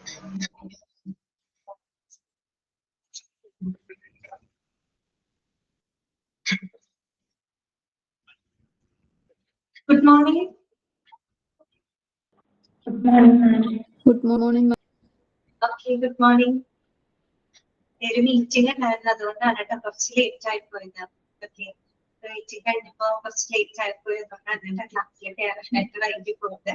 Good morning. Good morning, ma'am. Good morning, ma'am. Okay, good morning. ഒരു meeting ഉണ്ടായിരുന്നു, അതുകൊണ്ടാണ് കേട്ടോ കുറച്ച് ലേറ്റ് ആയി പോയത്. ഓക്കെ, മീറ്റിംഗ് കഴിഞ്ഞപ്പോ കുറച്ച് ലേറ്റ് ആയി പോയതുകൊണ്ട് അതിന്റെ ക്ലാസ്സിലേക്ക് വൈകി പോയത്.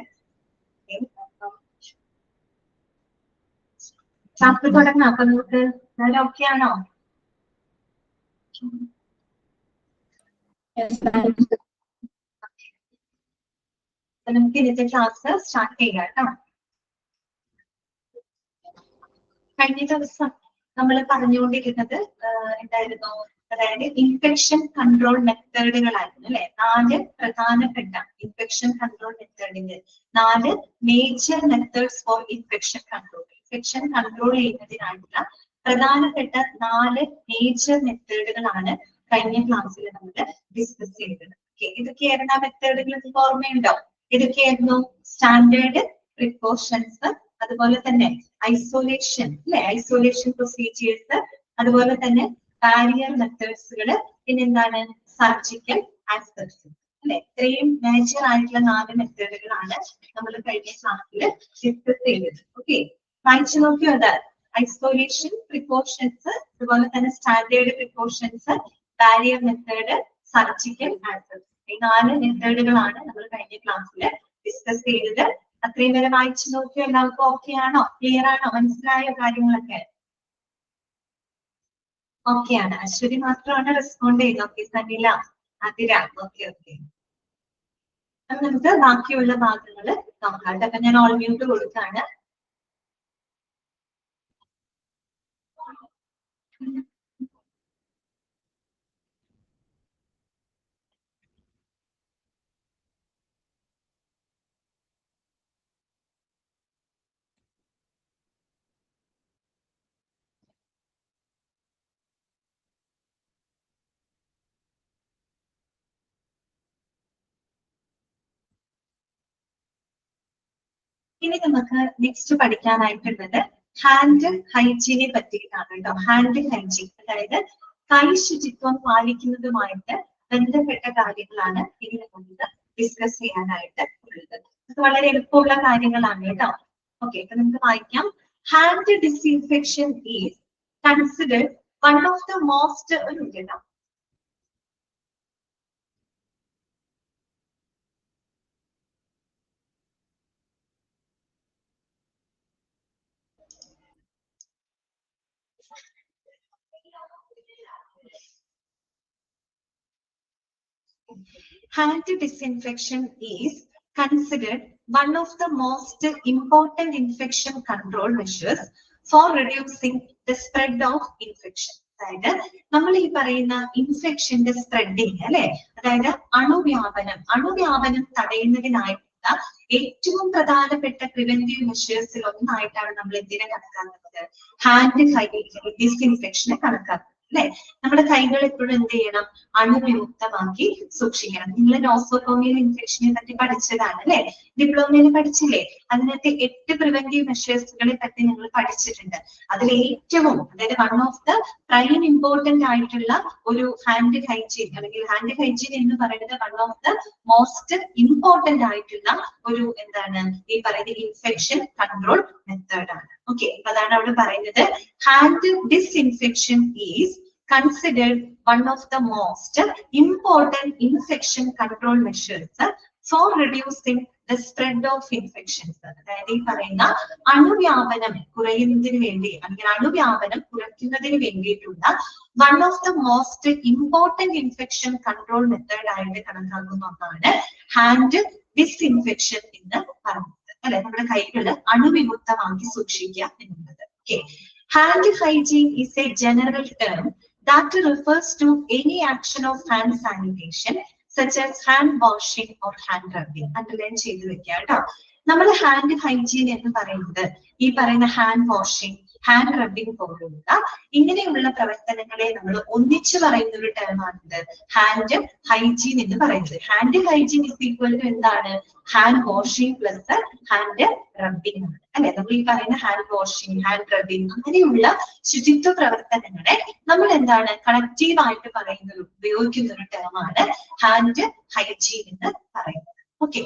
ക്ലാസ് തുടങ്ങാം. അപ്പൊ നമുക്ക് എല്ലാവരും ഓക്കെ ആണോ? നമുക്ക് ഇന്നത്തെ ക്ലാസ് സ്റ്റാർട്ട് ചെയ്യാം കേട്ടോ. കഴിഞ്ഞ ദിവസം നമ്മൾ പറഞ്ഞുകൊണ്ടിരുന്നത് എന്തായിരുന്നു? അതായത് ഇൻഫെക്ഷൻ കൺട്രോൾ മെത്തേഡുകളായിരുന്നു അല്ലെ. 4 പ്രധാനപ്പെട്ട ഇൻഫെക്ഷൻ കൺട്രോൾ മെത്തേഡിന്റെ 4 major methods for infection control. Infection control ചെയ്യുന്നതിനായിട്ടുള്ള പ്രധാനപ്പെട്ട 4 മേജർ മെത്തേഡുകളാണ് കഴിഞ്ഞ ക്ലാസ്സിൽ നമ്മൾ ഡിസ്കസ് ചെയ്തത്. ഇതൊക്കെയായിരുന്നു ആ മെത്തേഡുകൾ. നിങ്ങൾക്ക് ഓർമ്മയുണ്ടോ? ഇതൊക്കെയായിരുന്നു സ്റ്റാൻഡേർഡ് പ്രിക്കോഷൻസ്, അതുപോലെ തന്നെ ഐസൊലേഷൻ അല്ലെ, ഐസൊലേഷൻ പ്രൊസീജിയേഴ്സ്, അതുപോലെ തന്നെ ബാരിയർ മെത്തേഡ്സുകള്, പിന്നെ എന്താണ് സർജിക്കൽ ആസ്പെക്ട്സ് അല്ലെ. ഇത്രയും മേജർ ആയിട്ടുള്ള 4 മെത്തേഡുകളാണ് നമ്മൾ കഴിഞ്ഞ ക്ലാസ്സിൽ ഡിസ്കസ് ചെയ്തത്. ഓക്കെ, വായിച്ചു നോക്കിയോ? അത് ഐസൊലേഷൻ, പ്രിക്കോഷൻസ്, അതുപോലെ തന്നെ standard precautions, barrier method, surgical aspects. ഈ 4 മെത്തേഡുകളാണ് നമ്മൾ കഴിഞ്ഞ ക്ലാസ്സിൽ ഡിസ്കസ് ചെയ്തത്. അത്രയും വരെ വായിച്ചു നോക്കിയോ? എല്ലാവർക്കും ഓക്കെ ആണോ? ക്ലിയർ ആണോ? മനസ്സിലായോ കാര്യങ്ങളൊക്കെ? ഓക്കെ ആണ്. അശ്വതി മാത്രമാണ് റെസ്പോണ്ട് ചെയ്യുന്നത്. Okay, Sanila, Athira, okay okay. അപ്പൊ നമുക്ക് ബാക്കിയുള്ള ഭാഗങ്ങൾ നോക്കാം. അപ്പൊ ഞാൻ ഓൾ മ്യൂട്ട് കൊടുക്കാണ്. ഇനി നമുക്ക് നെക്സ്റ്റ് പഠിക്കാനായിട്ടുള്ളത് ഹാൻഡ് ഹൈജീനെ പറ്റിയിട്ടാണ് കേട്ടോ. ഹാൻഡ് ഹൈജീൻ അതായത് കൈ ശുചിത്വം പാലിക്കുന്നതുമായിട്ട് ബന്ധപ്പെട്ട കാര്യങ്ങളാണ് ഇനി നമുക്ക് ഡിസ്കസ് ചെയ്യാനായിട്ട് ഉള്ളത്. അത് വളരെ എളുപ്പമുള്ള കാര്യങ്ങളാണ് കേട്ടോ. ഓക്കെ, അപ്പൊ നമുക്ക് വായിക്കാം. Hand disinfection is considered one of the most hand disinfection is considered one of the most important infection control measures for reducing the spread of infection. അതായത് നമ്മൾ ഈ പറയുന്ന ഇൻഫെക്ഷന്റെ സ്പ്രെഡിങ് അല്ലെ, അതായത് അണുവ്യാപനം തടയുന്നതിനായിട്ടുള്ള ഏറ്റവും പ്രധാനപ്പെട്ട പ്രിവെന്റീവ് മെഷേഴ്സിൽ ഒന്നായിട്ടാണ് നമ്മൾ എന്തിനെ കണക്കാക്കുന്നത്? ഹാൻഡ് ഡിസ്ഇൻഫെക്ഷനെ കണക്കാക്കുന്നത് അല്ലെ. നമ്മുടെ കൈകൾ എപ്പോഴും എന്ത് ചെയ്യണം? അണുവിമുക്തമാക്കി സൂക്ഷിക്കണം. നിങ്ങൾ നോസോകോമിയൽ ഇൻഫെക്ഷനെ പറ്റി പഠിച്ചതാണ് അല്ലെ, ഡിപ്ലോമയിൽ പഠിച്ചില്ലേ? അതിനകത്ത് 8 പ്രിവെന്റീവ് മെഷേഴ്സുകളെ പറ്റി നിങ്ങൾ പഠിച്ചിട്ടുണ്ട്. അതിൽ ഏറ്റവും, അതായത് one of the prime important ആയിട്ടുള്ള ഒരു ഹാൻഡ് ഹൈജീൻ അല്ലെങ്കിൽ ഹാൻഡ് ഹൈജീൻ എന്ന് പറയുന്നത് one of the most important ആയിട്ടുള്ള ഒരു എന്താണ് ഈ പറയുന്ന ഇൻഫെക്ഷൻ കൺട്രോൾ മെത്തേഡ് ആണ്. ഓക്കെ, അപ്പൊ അതാണ് അവിടെ പറയുന്നത്. Hand disinfection is considered one of the most important infection control measures for reducing the spread of infections. അതായത് ഈ പറയുന്ന അണുവ്യാപനം കുറയുന്നതിന് വേണ്ടി അല്ലെങ്കിൽ അണുവ്യാപനം കുറയ്ക്കുന്നതിന് വേണ്ടിയിട്ടുള്ള one of the most important infection control method ആയിട്ട് കണക്കാക്കുന്ന ഒന്നാണ് ഹാൻഡ് ഡിസ്ഇൻഫെക്ഷൻ എന്ന് പറയുന്നത് അല്ലെ. നമ്മുടെ കൈകള് അണുവിമുക്തമാക്കി സൂക്ഷിക്കുക എന്നുള്ളത്. Okay, hand hygiene is a general term that refers to any action of hand sanitation such as hand washing or hand rubbing. Underline ചെയ്ത് വെക്കുക കേട്ടോ. നമ്മൾ ഹാൻഡ് ഹൈജീൻ എന്ന് പറയുന്നത് ഈ പറയുന്ന ഹാൻഡ് വാഷിംഗ്, ഹാൻഡ് റബ്ബിംഗ് പോലുള്ള ഇങ്ങനെയുള്ള പ്രവർത്തനങ്ങളെ നമ്മൾ ഒന്നിച്ചു പറയുന്ന ഒരു ടേമാണിത് ഹാൻഡ് ഹൈജീൻ എന്ന് പറയുന്നത്. Hand hygiene is equal to എന്താണ്? Hand washing plus hand rubbing ആണ് അല്ലെ. നമ്മൾ ഈ പറയുന്ന ഹാൻഡ് വാഷിംഗ്, ഹാൻഡ് റബ്ബിംഗ് അങ്ങനെയുള്ള ശുചിത്വ പ്രവർത്തനങ്ങളെ നമ്മൾ എന്താണ് കളക്റ്റീവ് ആയിട്ട് ഉപയോഗിക്കുന്ന ഒരു ടേമാണ് ഹാൻഡ് ഹൈജീൻ എന്ന് പറയുന്നത്. ഓക്കെ,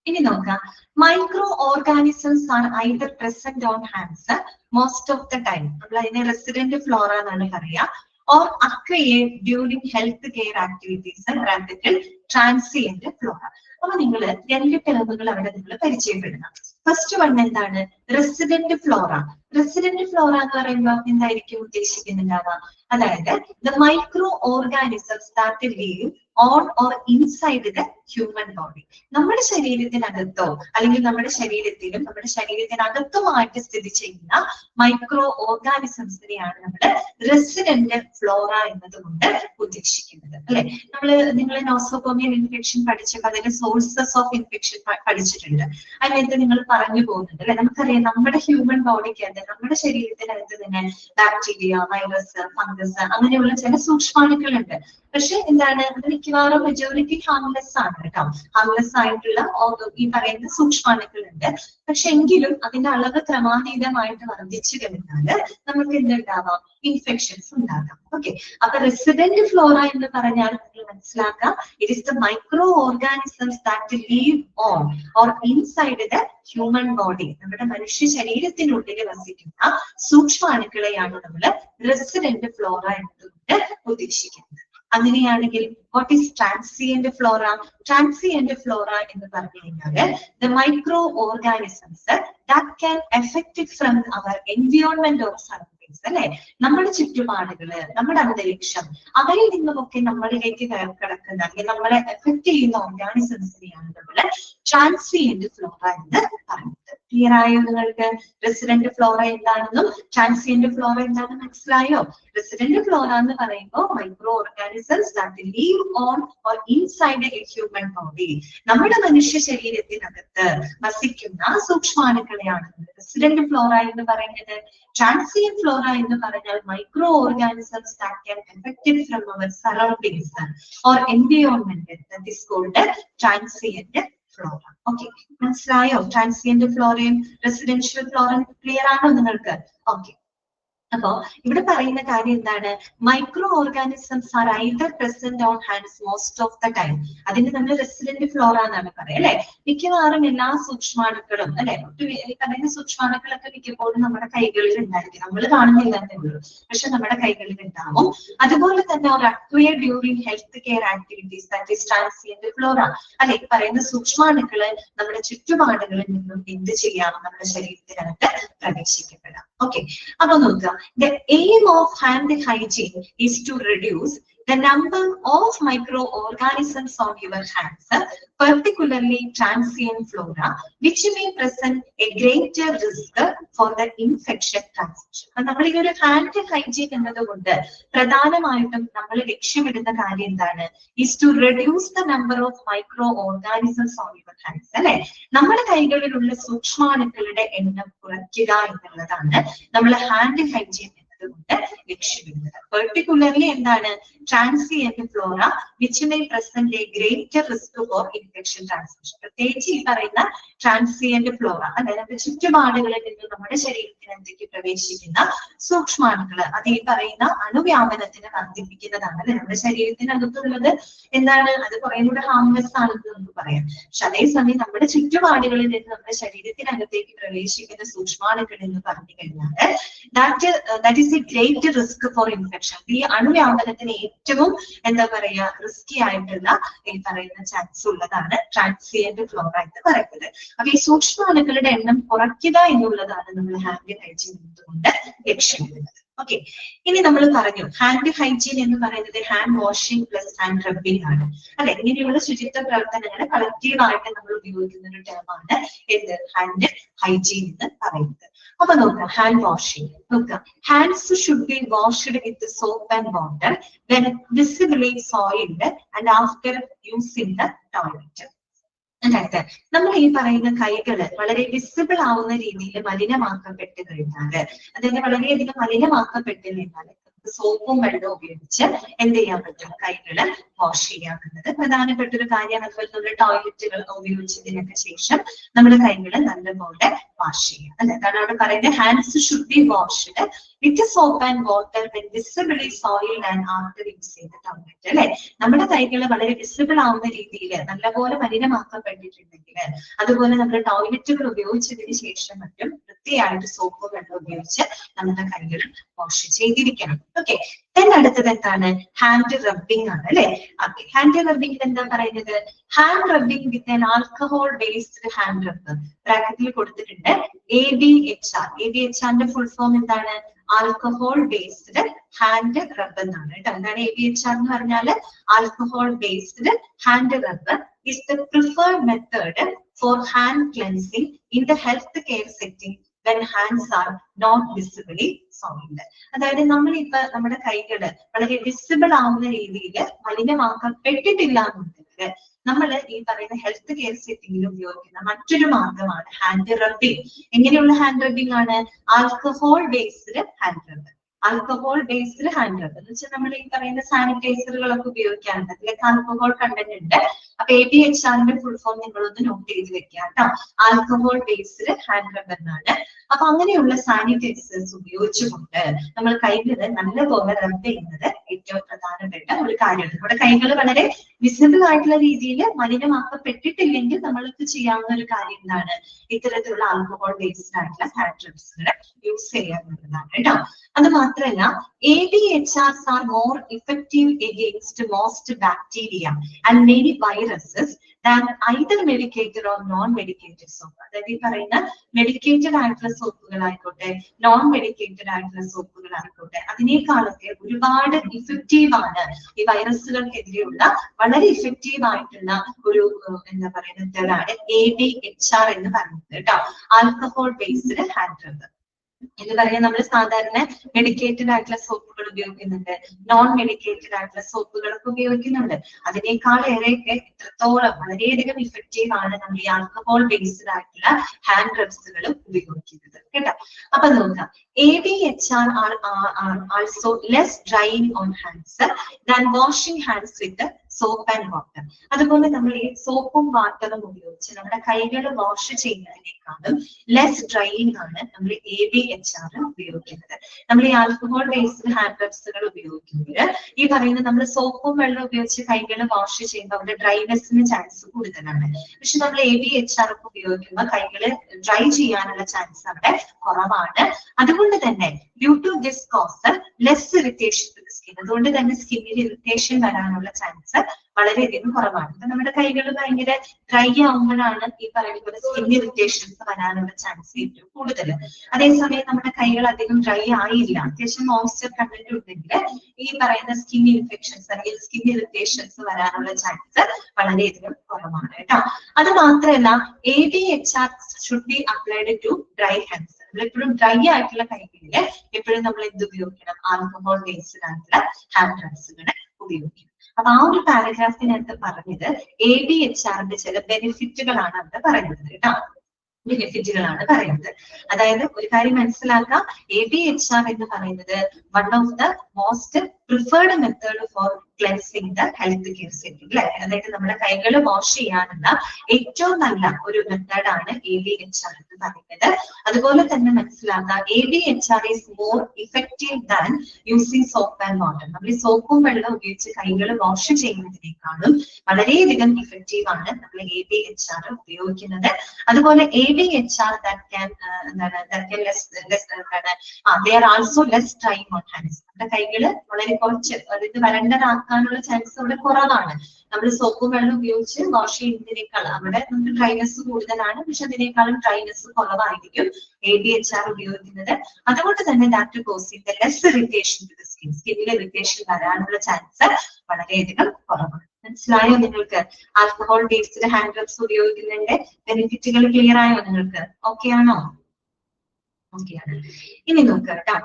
ഇനി നോക്കാം. Micro organisms are either present on hands most of the time. നമ്മൾ അതിനെ റെസിഡന്റ് ഫ്ലോറ എന്നാണ് പറയാ. Or acquired during health care activities ബ്രാക്കറ്റിൽ ട്രാൻസിയന്റ് ഫ്ലോറ. അപ്പൊ നിങ്ങൾ രണ്ട് ടേമുകൾ അവിടെ നിങ്ങൾ പരിചയപ്പെടണം. ഫസ്റ്റ് വൺ എന്താണ്? Resident Flora. റെസിഡന്റ് ഫ്ലോറ എന്ന് പറയുമ്പോൾ എന്തായിരിക്കും ഉദ്ദേശിക്കുന്നുണ്ടാവുക? അതായത് the micro organisms that leave on or inside the human body. നമ്മുടെ ശരീരത്തിനകത്തോ അല്ലെങ്കിൽ നമ്മുടെ ശരീരത്തിലും നമ്മുടെ ശരീരത്തിനകത്തുമായിട്ട് സ്ഥിതി ചെയ്യുന്ന മൈക്രോ ഓർഗാനിസംസിനെയാണ് നമ്മൾ റെസിഡന്റ് ഫ്ലോറ എന്നതുകൊണ്ട് ഉദ്ദേശിക്കുന്നത് അല്ലെ. നിങ്ങൾ നോസോകോമിയൽ ഇൻഫെക്ഷൻ പഠിച്ചപ്പോൾ അതിന്റെ സോഴ്സസ് ഓഫ് ഇൻഫെക്ഷൻ പഠിച്ചിട്ടുണ്ട്. അതിനകത്ത് നിങ്ങൾ പറഞ്ഞു പോകുന്നുണ്ട് അല്ലെ. നമുക്കറിയാം നമ്മുടെ ഹ്യൂമൻ ബോഡിക്കകത്ത് നമ്മുടെ ശരീരത്തിനകത്ത് തന്നെ ബാക്ടീരിയ, വൈറസ്, ഫംഗസ് അങ്ങനെയുള്ള ചില സൂക്ഷ്മാണുക്കളുണ്ട്. പക്ഷെ എന്താണ്, അത് മിക്കവാറും മെജോറിറ്റി ഹാർംലെസ് ആണ് കേട്ടോ. ഹാർംലെസ് ആയിട്ടുള്ള ഈ പറയുന്ന സൂക്ഷ്മാണുക്കളുണ്ട്. പക്ഷെ എങ്കിലും അതിന്റെ അളവ് ക്രമാതീതമായിട്ട് വർദ്ധിച്ചു കഴിഞ്ഞാൽ നമുക്ക് എന്തുണ്ടാവാം? ഇൻഫെക്ഷൻസ് ഉണ്ടാകാം. ഓക്കെ, അപ്പൊ റെസിഡന്റ് ഫ്ലോറ എന്ന് പറഞ്ഞാൽ നിങ്ങൾ മനസ്സിലാക്കാം, it is the micro organisms that leave on or inside the human body. നമ്മുടെ മനുഷ്യ ശരീരത്തിനുള്ളിൽ വസിക്കുന്ന സൂക്ഷ്മാണുക്കളെയാണ് നമ്മൾ റെസിഡന്റ് ഫ്ലോറ എന്നതുകൊണ്ട് ഉദ്ദേശിക്കുന്നത്. അങ്ങനെയാണെങ്കിൽ what is transient flora? Transient flora എന്ന് പറഞ്ഞു കഴിഞ്ഞാൽ the micro organisms that can affect from our environment of surface അല്ലെ. നമ്മുടെ ചുറ്റുപാടുകള്, നമ്മുടെ അന്തരീക്ഷം, അവരിൽ നിന്നുമൊക്കെ നമ്മളിലേക്ക് കിടക്കുന്ന അല്ലെങ്കിൽ നമ്മളെ എഫക്ട് ചെയ്യുന്ന ഓർഗാനിസംസിനെയാണ് നമ്മൾ ട്രാൻസിയന്റ് ഫ്ലോറ എന്ന് പറയുന്നത്. ക്ലിയർ ആയോ നിങ്ങൾക്ക്? റെസിഡന്റ് ഫ്ലോറ എന്താണെന്നും ട്രാൻസിയന്റ് ഫ്ലോറ എന്താണെന്ന് മനസ്സിലായോ? റെസിഡന്റ് ഫ്ലോറ എന്ന് പറയുമ്പോൾ micro organisms that leave on or inside A human body. നമ്മുടെ മനുഷ്യ ശരീരത്തിനകത്ത് വസിക്കുന്ന സൂക്ഷ്മാണുക്കളെയാണ് റെസിഡന്റ് ഫ്ലോറ എന്ന് പറയുന്നത്. ട്രാൻസിയന്റ് ഫ്ലോറ എന്ന് പറഞ്ഞാൽ micro organisms that can affected from our surroundings or environment. That is called transient flora. Okay, മനസ്സിലായോ? ട്രാൻസിയന്റ് ഫ്ലോറയും residential ഫ്ലോറയും ക്ലിയർ ആണോ നിങ്ങൾക്ക്? ഓക്കെ, അപ്പോ ഇവിടെ പറയുന്ന കാര്യം എന്താണ്? Micro organisms are either present on hands most of the time. അതിന് നമ്മൾ റെസിഡന്റ് ഫ്ലോറ എന്നാണ് പറയുക അല്ലെ. മിക്കവാറും എല്ലാ സൂക്ഷ്മാണുക്കളും അല്ലെ, പറയുന്ന സൂക്ഷ്മാണുക്കളൊക്കെ മിക്കപ്പോഴും നമ്മുടെ കൈകളിൽ ഉണ്ടായിരിക്കും. നമ്മൾ കാണുന്നില്ലാത്തേ ഉള്ളൂ, പക്ഷെ നമ്മുടെ കൈകളിൽ ഉണ്ടാവും. അതുപോലെ തന്നെ ഒരു acquire during health care activities that is transient Flora അല്ലെ. പറയുന്ന സൂക്ഷ്മാണുക്കള് നമ്മുടെ ചുറ്റുപാടുകളിൽ നിന്നും എന്ത് ചെയ്യാം? നമ്മുടെ ശരീരത്തിനകത്ത് പ്രവേശിക്കപ്പെടാം. ഓക്കെ, അപ്പൊ നോക്കുക. The aim of hand hygiene is to reduce the number of microorganisms on your hands, particularly transient flora, which may present a greater risk for the infection transmission. നമ്മൾ ഈ ഒരു ഹാൻഡ് ഹൈജീൻ എന്നതുകൊണ്ട് പ്രധാനമായിട്ടും നമ്മൾ ലക്ഷ്യമിടുന്ന കാര്യം എന്താണ്? is to reduce the number of microorganisms on your hands അല്ലെ. നമ്മുടെ കൈകളിലുള്ള സൂക്ഷ്മാണുക്കളുടെ എണ്ണം കുറയ്ക്കുക എന്നുള്ളതാണ് നമ്മൾ ഹാൻഡ് ഹൈജീൻ കൊണ്ട് ലക്ഷ്യമിടുന്നത്. പെർട്ടിക്കുലർലി എന്താണ്? Transient Flora which may present A greater risk for infection transmission. പ്രത്യേകിച്ച് ഈ പറയുന്ന ട്രാൻസിയന്റ് ഫ്ലോറ അതായത് ചുറ്റുപാടുകളിൽ നിന്ന് നമ്മുടെ ശരീരത്തിനകത്തേക്ക് പ്രവേശിക്കുന്ന സൂക്ഷ്മാണുക്കള്, അത് ഈ പറയുന്ന അണുവ്യാപനത്തിന് വർദ്ധിപ്പിക്കുന്നതാണ് അല്ലെ. നമ്മുടെ ശരീരത്തിനകത്തുള്ളത് എന്താണ്? അത് കുറെ കൂടെ ഹാർംലെസ് ആണെന്ന് നമുക്ക് പറയാം. പക്ഷെ അതേസമയം നമ്മുടെ ചുറ്റുപാടുകളിൽ നിന്ന് നമ്മുടെ ശരീരത്തിനകത്തേക്ക് പ്രവേശിക്കുന്ന സൂക്ഷ്മാണുക്കൾ എന്ന് പറഞ്ഞു കഴിഞ്ഞാൽ that is a great risk for infection. ഈ അണുവ്യാപനത്തിന് ഏറ്റവും എന്താ പറയാ റിസ്കി ആയിട്ടുള്ള ഈ പറയുന്ന ചാൻസ് ഉള്ളതാണ് ട്രാൻസിയന്റ് ഫ്ലോറ എന്ന് പറയുന്നത്. അപ്പൊ ഈ സൂക്ഷ്മാണുക്കളുടെ എണ്ണം കുറയ്ക്കുക എന്നുള്ളതാണ് നമ്മൾ ഹാൻഡ് ഹൈജീൻ കൊണ്ട് ലക്ഷ്യമിടുന്നത്. ഓക്കെ, ഇനി നമ്മൾ പറഞ്ഞു ഹാൻഡ് ഹൈജീൻ എന്ന് പറയുന്നത് hand washing plus hand rubbing ആണ് അല്ലെ. ഇങ്ങനെയുള്ള ശുചിത്വ പ്രവർത്തനങ്ങളെ കളക്റ്റീവ് ആയിട്ട് നമ്മൾ ഉപയോഗിക്കുന്ന ഒരു ടേമാണ് എന്ത്? ഹാൻഡ് ഹൈജീൻ എന്ന് പറയുന്നത്. അപ്പൊ നോക്കാം, ഹാൻഡ് വാഷിംഗ് നോക്കാം. Hands should be washed with soap and water when visibly soiled and after using the toilet. അതായത് നമ്മൾ ഈ പറയുന്ന കൈകള് വളരെ വിസിബിൾ ആവുന്ന രീതിയിൽ മലിനമാക്കപ്പെട്ട് കഴിഞ്ഞാല്, അതായത് വളരെയധികം മലിനമാക്കപ്പെട്ട് കഴിഞ്ഞാല് സോപ്പും വെള്ളവും ഉപയോഗിച്ച് എന്ത് ചെയ്യാൻ പറ്റും? കൈകള് വാഷ് ചെയ്യാറുള്ളത് പ്രധാനപ്പെട്ട ഒരു കാര്യമാണ്. അതുപോലെ നമ്മുടെ ടോയ്ലറ്റുകൾ ഉപയോഗിച്ചതിനൊക്കെ ശേഷം നമ്മുടെ കൈകള് നല്ലപോലെ വാഷ് ചെയ്യാം അല്ലെ. കാരണം അവിടെ പറയുന്നത് hands should be washed with soap and water when visibly soiled and after use ചെയ്ത ടോയ്ലറ്റ് അല്ലെ. നമ്മുടെ കൈകള് വളരെ വിസിബിൾ ആവുന്ന രീതിയിൽ നല്ലപോലെ മലിനമാക്കപ്പെട്ടിട്ടുണ്ടെങ്കിൽ, അതുപോലെ നമ്മുടെ ടോയ്ലറ്റുകൾ ഉപയോഗിച്ചതിന് ശേഷം മറ്റും വൃത്തിയായിട്ട് സോപ്പ് വെള്ളം ഉപയോഗിച്ച് നമ്മുടെ കൈകൾ വാഷ് ചെയ്തിരിക്കണം. ഓക്കെ, അടുത്തത് എന്താണ്? ഹാൻഡ് റബ്ബിംഗ് ആണ് അല്ലെ. ഹാൻഡ് റബ്ബിംഗ് എന്താ പറയുന്നത്? Hand rubbing with an alcohol based hand rubber. ബ്രാക്കറ്റിൽ കൊടുത്തിട്ടുണ്ട് ABHR. ABHRന്റെ ഫുൾ ഫോം എന്താണ്? ആൽക്കഹോൾ ബേസ്ഡ് ഹാൻഡ് റബ്ബർ എന്നാണ് കേട്ടോ. എന്താണ് ABHR എന്ന് പറഞ്ഞാല്? Alcohol based hand rubber is the preferred method for hand cleansing in the healthcare setting when hands are not visibly soiled. അതായത് നമ്മളിപ്പോ നമ്മുടെ കൈകള് വളരെ വിസിബിൾ ആവുന്ന രീതിയിൽ മലിനമാക്കപ്പെട്ടിട്ടില്ല എന്നുണ്ടെങ്കിൽ നമ്മൾ ഈ പറയുന്ന ഹെൽത്ത് കെയർ സെറ്റിംഗിൽ ഉപയോഗിക്കുന്ന മറ്റൊരു മാർഗമാണ് ഹാൻഡ് റബ്ബിംഗ്. എങ്ങനെയുള്ള ഹാൻഡ് റബ്ബിംഗ് ആണ്? Alcohol based hand rubbing. Alcohol based hand rubber എന്ന് വെച്ചാൽ നമ്മൾ ഈ പറയുന്ന സാനിറ്റൈസറുകളൊക്കെ ഉപയോഗിക്കാറുണ്ട്, അതിലൊക്കെ ആൽക്കഹോൾ കണ്ടന്റ് ഉണ്ട്. അപ്പൊ ABHRന്റെ ഫുൾ ഫോം നിങ്ങളൊന്ന് നോട്ട് ചെയ്ത് വെക്കുക കേട്ടോ. ആൽക്കഹോൾ ബേസ്ഡ് ഹാൻഡ് റബ്ബർ എന്നാണ്. അപ്പൊ അങ്ങനെയുള്ള സാനിറ്റൈസേഴ്സ് ഉപയോഗിച്ചുകൊണ്ട് നമ്മൾ കൈകള് നല്ലപോലെ റബ്ബ് ചെയ്യുന്നത് ഏറ്റവും പ്രധാനപ്പെട്ട ഒരു കാര്യമാണ്. നമ്മുടെ കൈകൾ വളരെ വിസിബിൾ ആയിട്ടുള്ള രീതിയിൽ മലിനമാക്കപ്പെട്ടിട്ടില്ലെങ്കിൽ നമ്മൾക്ക് ചെയ്യാവുന്ന ഒരു കാര്യം എന്താണ്? ഇത്തരത്തിലുള്ള ആൽക്കഹോൾ ബേസ്ഡ് ആയിട്ടുള്ള ഹാൻഡ് റബ്സുകൾ യൂസ് ചെയ്യാവുന്നതാണ് കേട്ടോ. അത് മാത്രമല്ല ABHRs are more effective against most bacteria and many viruses than either medicated or non-medicated soap. അതായത് ഈ പറയുന്ന മെഡിക്കേറ്റഡ് ആയിട്ടുള്ള സോപ്പുകളായിക്കോട്ടെ നോൺ മെഡിക്കേറ്റഡ് ആയിട്ടുള്ള സോപ്പുകളായിക്കോട്ടെ അതിനേക്കാളൊക്കെ ഒരുപാട് ഇഫക്റ്റീവ് ആണ് ഈ വൈറസുകൾക്കെതിരെയുള്ള വളരെ ഇഫക്റ്റീവ് ആയിട്ടുള്ള ഒരു എന്താ പറയുന്ന മെത്തേഡാണ് ABHR എന്ന് പറയുന്നത് കേട്ടോ. ആൽക്കഹോൾ ബേസ്ഡ് ഹാൻഡ് റബ്ബർ എന്ന് പറയാൻ നമ്മൾ സാധാരണ മെഡിക്കേറ്റഡ് ആയിട്ടുള്ള സോപ്പുകൾ ഉപയോഗിക്കുന്നുണ്ട്, നോൺ മെഡിക്കേറ്റഡ് ആയിട്ടുള്ള സോപ്പുകളൊക്കെ ഉപയോഗിക്കുന്നുണ്ട്. അതിനേക്കാൾ ഏറെയൊക്കെ എത്രത്തോളം വളരെയധികം ഇഫക്റ്റീവ് ആണ് നമ്മൾ ഈ ആൽക്കഹോൾ ബേസ്ഡ് ആയിട്ടുള്ള ഹാൻഡ് റബ്സുകൾ ഉപയോഗിക്കുന്നത് കേട്ടോ. അപ്പൊ നോക്കാം, ABHR are also less drying on hands than washing hands with soap and water. അതുപോലെ നമ്മൾ ഈ സോപ്പും വാട്ടറും ഉപയോഗിച്ച് നമ്മുടെ കൈകൾ വാഷ് ചെയ്യുന്നതിനേക്കാളും ലെസ് ഡ്രൈയിങ് ആണ് നമ്മൾ ABHR ഉപയോഗിക്കുന്നത്. നമ്മൾ ഈ ആൽക്കഹോൾ ബേസ്ഡ് ഹാൻഡ് റബ്സുകൾ ഉപയോഗിക്കുമ്പോൾ ഈ പറയുന്ന നമ്മൾ സോപ്പും വെള്ളം ഉപയോഗിച്ച് കൈകൾ വാഷ് ചെയ്യുമ്പോൾ അവിടെ ഡ്രൈനെസ്സിന് ചാൻസ് കൂടുതലാണ്. പക്ഷെ നമ്മൾ ABHR ഒക്കെ ഉപയോഗിക്കുമ്പോൾ കൈകൾ ഡ്രൈ ചെയ്യാനുള്ള ചാൻസ് അവിടെ കുറവാണ്. അതുകൊണ്ട് തന്നെ due to this cause less irritation to the skin. അതുകൊണ്ട് തന്നെ സ്കിന്നിൽ ഇറിറ്റേഷൻ വരാനുള്ള ചാൻസ് വളരെയധികം കുറവാണ്. അപ്പൊ നമ്മുടെ കൈകൾ ഭയങ്കര ഡ്രൈ ആവുമ്പോഴാണ് ഈ പറയുന്ന പോലെ സ്കിൻ ഇറിറ്റേഷൻസ് വരാനുള്ള ചാൻസ് ഏറ്റവും കൂടുതൽ. അതേസമയം നമ്മുടെ കൈകൾ അധികം ഡ്രൈ ആയില്ല, അത്യാവശ്യം മോയ്സ്ചർ കണ്ടന്റ് ഉണ്ടെങ്കിൽ ഈ പറയുന്ന സ്കിൻ ഇൻഫെക്ഷൻസ് അല്ലെങ്കിൽ സ്കിൻ ഇറിറ്റേഷൻസ് വരാനുള്ള ചാൻസ് വളരെയധികം കുറവാണ് കേട്ടോ. അത് മാത്രമല്ല ABHR should be applied to dry hands. എപ്പോഴും ഡ്രൈ ആയിട്ടുള്ള കൈകളില് എപ്പോഴും നമ്മൾ എന്ത് ഉപയോഗിക്കണം? ആൽക്കഹോൾ ബേസ്ഡ് ആയിട്ടുള്ള ഹാൻഡ് റബ്സുകൾ ഉപയോഗിക്കണം. അപ്പൊ ആ ഒരു പാരഗ്രാഫിനകത്ത് പറഞ്ഞത് ABHRന്റെ ചില ബെനിഫിറ്റുകളാണ് അവിടെ പറയുന്നത് കേട്ടോ. ബെനിഫിറ്റുകളാണ് പറയുന്നത്. അതായത് ഒരു കാര്യം മനസ്സിലാക്കാം, ABHR എന്ന് പറയുന്നത് one of the most preferred method for cleansing the health care setting അല്ലെ. അതായത് നമ്മുടെ കൈകൾ വാഷ് ചെയ്യാനുള്ള ഏറ്റവും നല്ല ഒരു മെത്തേഡാണ് ABHR എന്ന് പറയുന്നത്. അതുപോലെ തന്നെ മനസ്സിലാക്കാം ABHR is more effective than using soap and water. നമ്മൾ ഈ സോപ്പും വെള്ളം ഉപയോഗിച്ച് കൈകൾ വാഷ് ചെയ്യുന്നതിനേക്കാളും വളരെയധികം ഇഫക്റ്റീവ് ആണ് നമ്മൾ ABHR ഉപയോഗിക്കുന്നത്. അതുപോലെ ABHR they are also less drying on hands. നമ്മുടെ കൈകള് വളരെ കുറച്ച് അതായത് വരണ്ടതാക്കാനുള്ള ചാൻസ് അവിടെ കുറവാണ്. നമ്മൾ സോപ്പും വെള്ളം ഉപയോഗിച്ച് വാഷ് ചെയ്യുന്നതിനേക്കാൾ അവിടെ നമുക്ക് ഡ്രൈനെസ് കൂടുതലാണ്, പക്ഷെ അതിനേക്കാളും ഡ്രൈനെസ് കുറവായിരിക്കും ABHR ഉപയോഗിക്കുന്നത്. അതുകൊണ്ട് തന്നെ that causing the less irritation to the skin. സ്കിന്നിൽ ഇറിറ്റേഷൻ വരാനുള്ള ചാൻസ് വളരെയധികം കുറവാണ്. മനസ്സിലായോ നിങ്ങൾക്ക്? ആൽക്കഹോൾ ബേസ്ഡ് ഹാൻഡ് റബ്സ് ഉപയോഗിക്കുന്നതിന്റെ ബെനിഫിറ്റുകൾ ക്ലിയർ ആയോ നിങ്ങൾക്ക്? ഓക്കെ ആണോ? ഓക്കെ ആണ്. ഇനി നോക്കുക കേട്ടോ.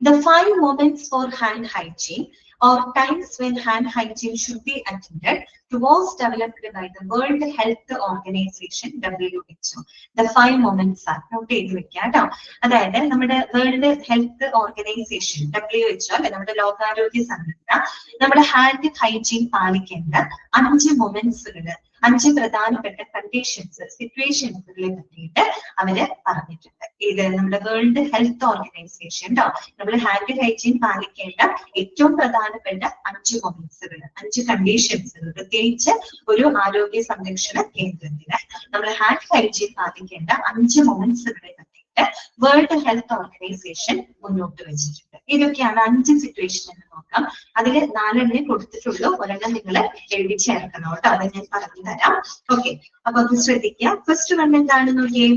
The 5 moments for hand hygiene or times when hand hygiene should be attended to was developed by the World Health Organization WHO. The 5 moments are note ചെയ്ത് വെക്കുക കേട്ടോ. അതായത് നമ്മുടെ വേൾഡ് ഹെൽത്ത് ഓർഗനൈസേഷൻ WHO അല്ലെ നമ്മുടെ ലോകാരോഗ്യ സംഘടന നമ്മുടെ ഹാൻഡ് ഹൈജീൻ പാലിക്കേണ്ട 5 മൊമെന്റ്സുകൾ 5 പ്രധാനപ്പെട്ട കണ്ടീഷൻസ് സിറ്റുവേഷൻസുകളെ പറ്റിയിട്ട് അവര് പറഞ്ഞിട്ടുണ്ട്. ഇത് നമ്മുടെ വേൾഡ് ഹെൽത്ത് ഓർഗനൈസേഷൻ ട്ടോ നമ്മൾ ഹാൻഡ് ഹൈജീൻ പാലിക്കേണ്ട ഏറ്റവും പ്രധാനപ്പെട്ട 5 മൊമെന്റ്സുകൾ 5 കണ്ടീഷൻസുകൾ പ്രത്യേകിച്ച് ഒരു ആരോഗ്യ സംരക്ഷണ കേന്ദ്രത്തിന് നമ്മൾ ഹാൻഡ് ഹൈജീൻ പാലിക്കേണ്ട 5 മൊമെന്റ്സുകളെ പറ്റിയിട്ട് വേൾഡ് ഹെൽത്ത് ഓർഗനൈസേഷൻ മുന്നോട്ട് വെച്ചിട്ടുണ്ട്. ഇതൊക്കെയാണ് 5 സിറ്റുവേഷൻ എന്ന് നോക്കാം. അതിൽ 4 കൊടുത്തിട്ടുള്ളൂ, ഒരെണ്ണം നിങ്ങൾ എഴുതി ചേർക്കണം കേട്ടോ. അത് ഞാൻ പറഞ്ഞു തരാം. ഓക്കെ, അപ്പൊ അത് ശ്രദ്ധിക്കുക. ഫസ്റ്റ് വൺ എന്താണെന്ന് നോക്കിയേ.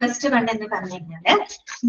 ഫസ്റ്റ് വൺ എന്ന് പറഞ്ഞു കഴിഞ്ഞാല്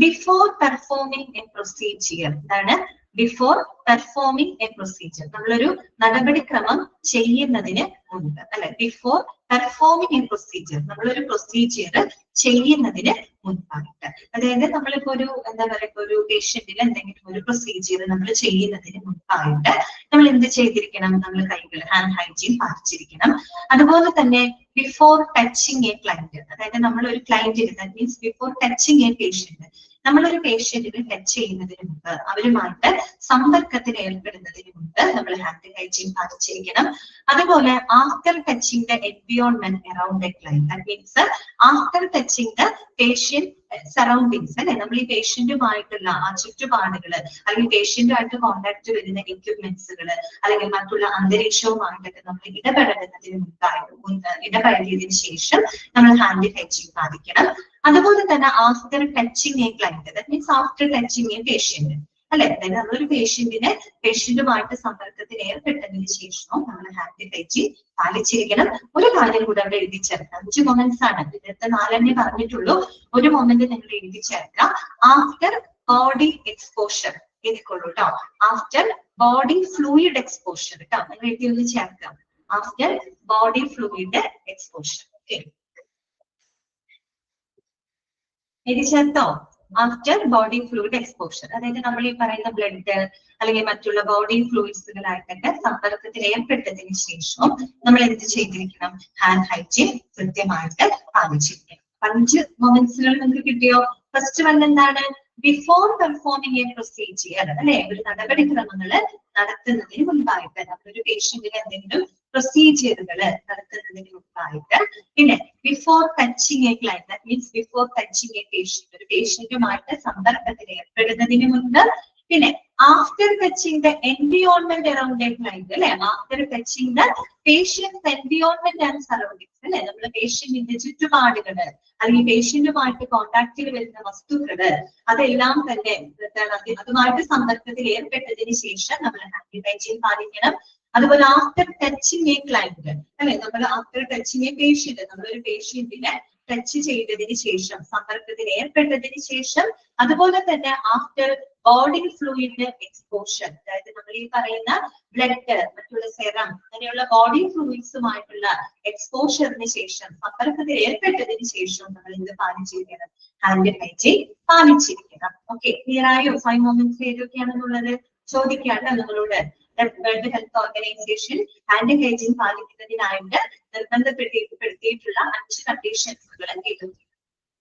ബിഫോർ പെർഫോമിംഗ് എ പ്രൊസീജിയർ. എന്താണ് ബിഫോർ പെർഫോമിംഗ് എ പ്രൊസീജിയർ? നമ്മളൊരു നടപടിക്രമം ചെയ്യുന്നതിന് മുൻപ് അല്ലെ. ബിഫോർ പെർഫോമിംഗ് എ പ്രൊസീജിയർ, നമ്മളൊരു പ്രൊസീജിയർ ചെയ്യുന്നതിന് മുൻപായിട്ട്. അതായത് നമ്മളിപ്പോ ഒരു എന്താ പറയുക ഒരു പേഷ്യന്റിന് എന്തെങ്കിലും ഒരു പ്രൊസീജിയർ നമ്മൾ ചെയ്യുന്നതിന് മുൻപായിട്ട് നമ്മൾ എന്ത് ചെയ്തിരിക്കണം? നമ്മൾ കൈകൾ ഹാൻഡ് ഹൈജീൻ പാലിച്ചിരിക്കണം. അതുപോലെ തന്നെ ബിഫോർ ടച്ചിങ് എ ക്ലയന്റ്, അതായത് നമ്മൾ ഒരു ക്ലയന്റിന് that means before touching a patient, നമ്മളൊരു പേഷ്യന്റിനെ ടച്ച് ചെയ്യുന്നതിന് മുമ്പ് അവരുമായിട്ട് സമ്പർക്കത്തിൽ ഏർപ്പെടുന്നതിന് മുമ്പ് നമ്മൾ ഹാൻഡ് ഹൈജീൻ പാലിച്ചിരിക്കണം. അതുപോലെ after touching the environment around a client, that means after touching the patient surroundings അല്ലെ. നമ്മൾ ഈ പേഷ്യന്റുമായിട്ടുള്ള ആ ചുറ്റുപാടുകള് അല്ലെങ്കിൽ പേഷ്യന്റുമായിട്ട് കോണ്ടാക്ട് വരുന്ന എക്യുപ്മെന്റ്സുകൾ അല്ലെങ്കിൽ മറ്റുള്ള അന്തരീക്ഷവുമായിട്ടൊക്കെ നമ്മൾ ഇടപെടുന്നതിന് ഇടപഴകിയതിനു ശേഷം നമ്മൾ ഹാൻഡ് ഹൈജീൻ പാലിക്കണം. അതുപോലെ തന്നെ after touching a client, that means after touching a patient അല്ലെ. അതായത് നമ്മളൊരു പേഷ്യന്റുമായിട്ട് സമ്പർക്കത്തിൽ ഏർപ്പെട്ടതിന് ശേഷവും നമ്മൾ ഹാൻഡ് ഹൈജീൻ പാലിച്ചിരിക്കണം. ഒരു കാര്യം കൂടെ അവിടെ എഴുതി ചേർക്കാം. 5 മൊമെന്റ്സ് ആണ്, ഇതിനകത്ത് 4 പറഞ്ഞിട്ടുള്ളൂ. ഒരു മൊമെന്റ് നിങ്ങൾ എഴുതി ചേർക്കാം. ആഫ്റ്റർ ബോഡി എക്സ്പോഷർ എഴുതിക്കൊള്ളൂ കേട്ടോ. ആഫ്റ്റർ ബോഡി ഫ്ലൂയിഡ് എക്സ്പോഷർ കേട്ടോ, നിങ്ങൾ എഴുതി ഒന്ന് ചേർക്കാം. After body fluid exposure. Okay, എഴുതി ചേർത്തോ? ആഫ്റ്റർ ബോഡി ഫ്ലൂയിഡ് എക്സ്പോഷർ, അതായത് നമ്മൾ ഈ പറയുന്ന ബ്ലഡ് അല്ലെങ്കിൽ മറ്റുള്ള ബോഡി ഫ്ലൂയിഡ്സുകളായിട്ടൊക്കെ സമ്പർക്കത്തിൽ ഏർപ്പെട്ടതിന് ശേഷവും നമ്മൾ എന്ത് ചെയ്തിരിക്കണം? ഹാൻഡ് ഹൈജീൻ കൃത്യമായിട്ട് പാലിച്ചിരിക്കണം. 5 മൊമെന്റ്സുകൾ നിങ്ങൾക്ക് കിട്ടിയോ? ഫസ്റ്റ് വൺ എന്താണ്? ബിഫോർ പെർഫോമിംഗ് എ പ്രൊസീജിയർ അല്ലെ. ഒരു നടപടിക്രമങ്ങൾ നടത്തുന്നതിന് മുൻപായിട്ട് നമ്മളൊരു പേഷ്യന്റിന് എന്തെങ്കിലും പ്രൊസീജിയറുകൾ നടത്തുന്നതിന് മുൻപായിട്ട്. പിന്നെ before touching a client, that means before touching a patient, ഒരു പേഷ്യന്റുമായിട്ട് സമ്പർക്കത്തിൽ ഏർപ്പെടുന്നതിന് മുൻപ്. പിന്നെ after touching the environment around a client അല്ലെ. After touching the patient environment and surroundings അല്ലെ. നമ്മുടെ പേഷ്യന്റിന്റെ ചുറ്റുപാടുകള് അല്ലെങ്കിൽ പേഷ്യന്റുമായിട്ട് കോണ്ടാക്റ്റിൽ വരുന്ന വസ്തുക്കള് അതെല്ലാം തന്നെ അതുമായിട്ട് സമ്പർക്കത്തിൽ ഏർപ്പെട്ടതിന് ശേഷം നമ്മൾ ഹാൻഡ് ഹൈജീൻ പാലിക്കണം. അതുപോലെ ആഫ്റ്റർ ടച്ചിങ് എ ക്ലയന്റ് അല്ലെ. നമ്മൾ ആഫ്റ്റർ ടച്ചിങ് എ പേഷ്യന്റ്, നമ്മളൊരു പേഷ്യന്റിനെ ടച്ച് ചെയ്തതിന് ശേഷം സമ്പർക്കത്തിൽ ഏർപ്പെട്ടതിന് ശേഷം. അതുപോലെ തന്നെ ആഫ്റ്റർ ബോഡി ഫ്ലൂയിഡ് എക്സ്പോഷർ, അതായത് നമ്മൾ ഈ പറയുന്ന ബ്ലഡ് മറ്റുള്ള സെറം അങ്ങനെയുള്ള ബോഡി ഫ്ലൂയിഡ്സുമായിട്ടുള്ള എക്സ്പോഷറിന് ശേഷം സമ്പർക്കത്തിൽ ഏർപ്പെട്ടതിന് ശേഷം നമ്മൾ എന്ത് പാലിച്ചിരിക്കണം? ഹാൻഡ് ഹൈജീൻ പാലിച്ചിരിക്കണം. ഓക്കെ, ക്ലിയർ ആയോ? 5 മൊമെന്റ്സ് ഏതൊക്കെയാണെന്നുള്ളത് ചോദിക്കാട്ടോ നിങ്ങളോട്. World Health Organization hand hygiene പാലിക്കുന്നതിനായിട്ട് നിർബന്ധപ്പെടുത്തിയിട്ടുള്ള 5 കണ്ടീഷൻസുകൾ ഏതൊക്കെയാണ്?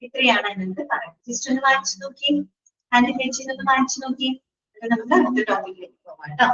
ഇത്രയാണ് നിങ്ങൾക്ക് പറയാം. ജസ്റ്റ് ഒന്ന് വായിച്ചു നോക്കി, ഹാൻഡ് ഹൈജീൻ ഒന്ന് വായിച്ചു നോക്കി. നമുക്ക് അടുത്ത ടോപ്പിക്കിലേക്ക് പോകാം കേട്ടോ.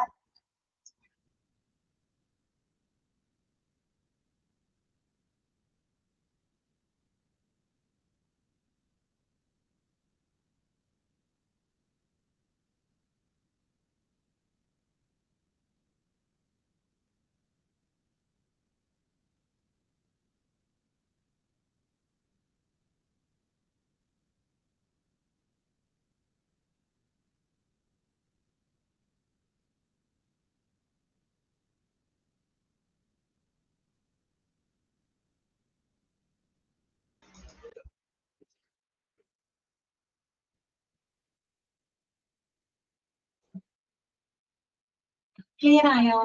ക്ലിയർ ആയോ?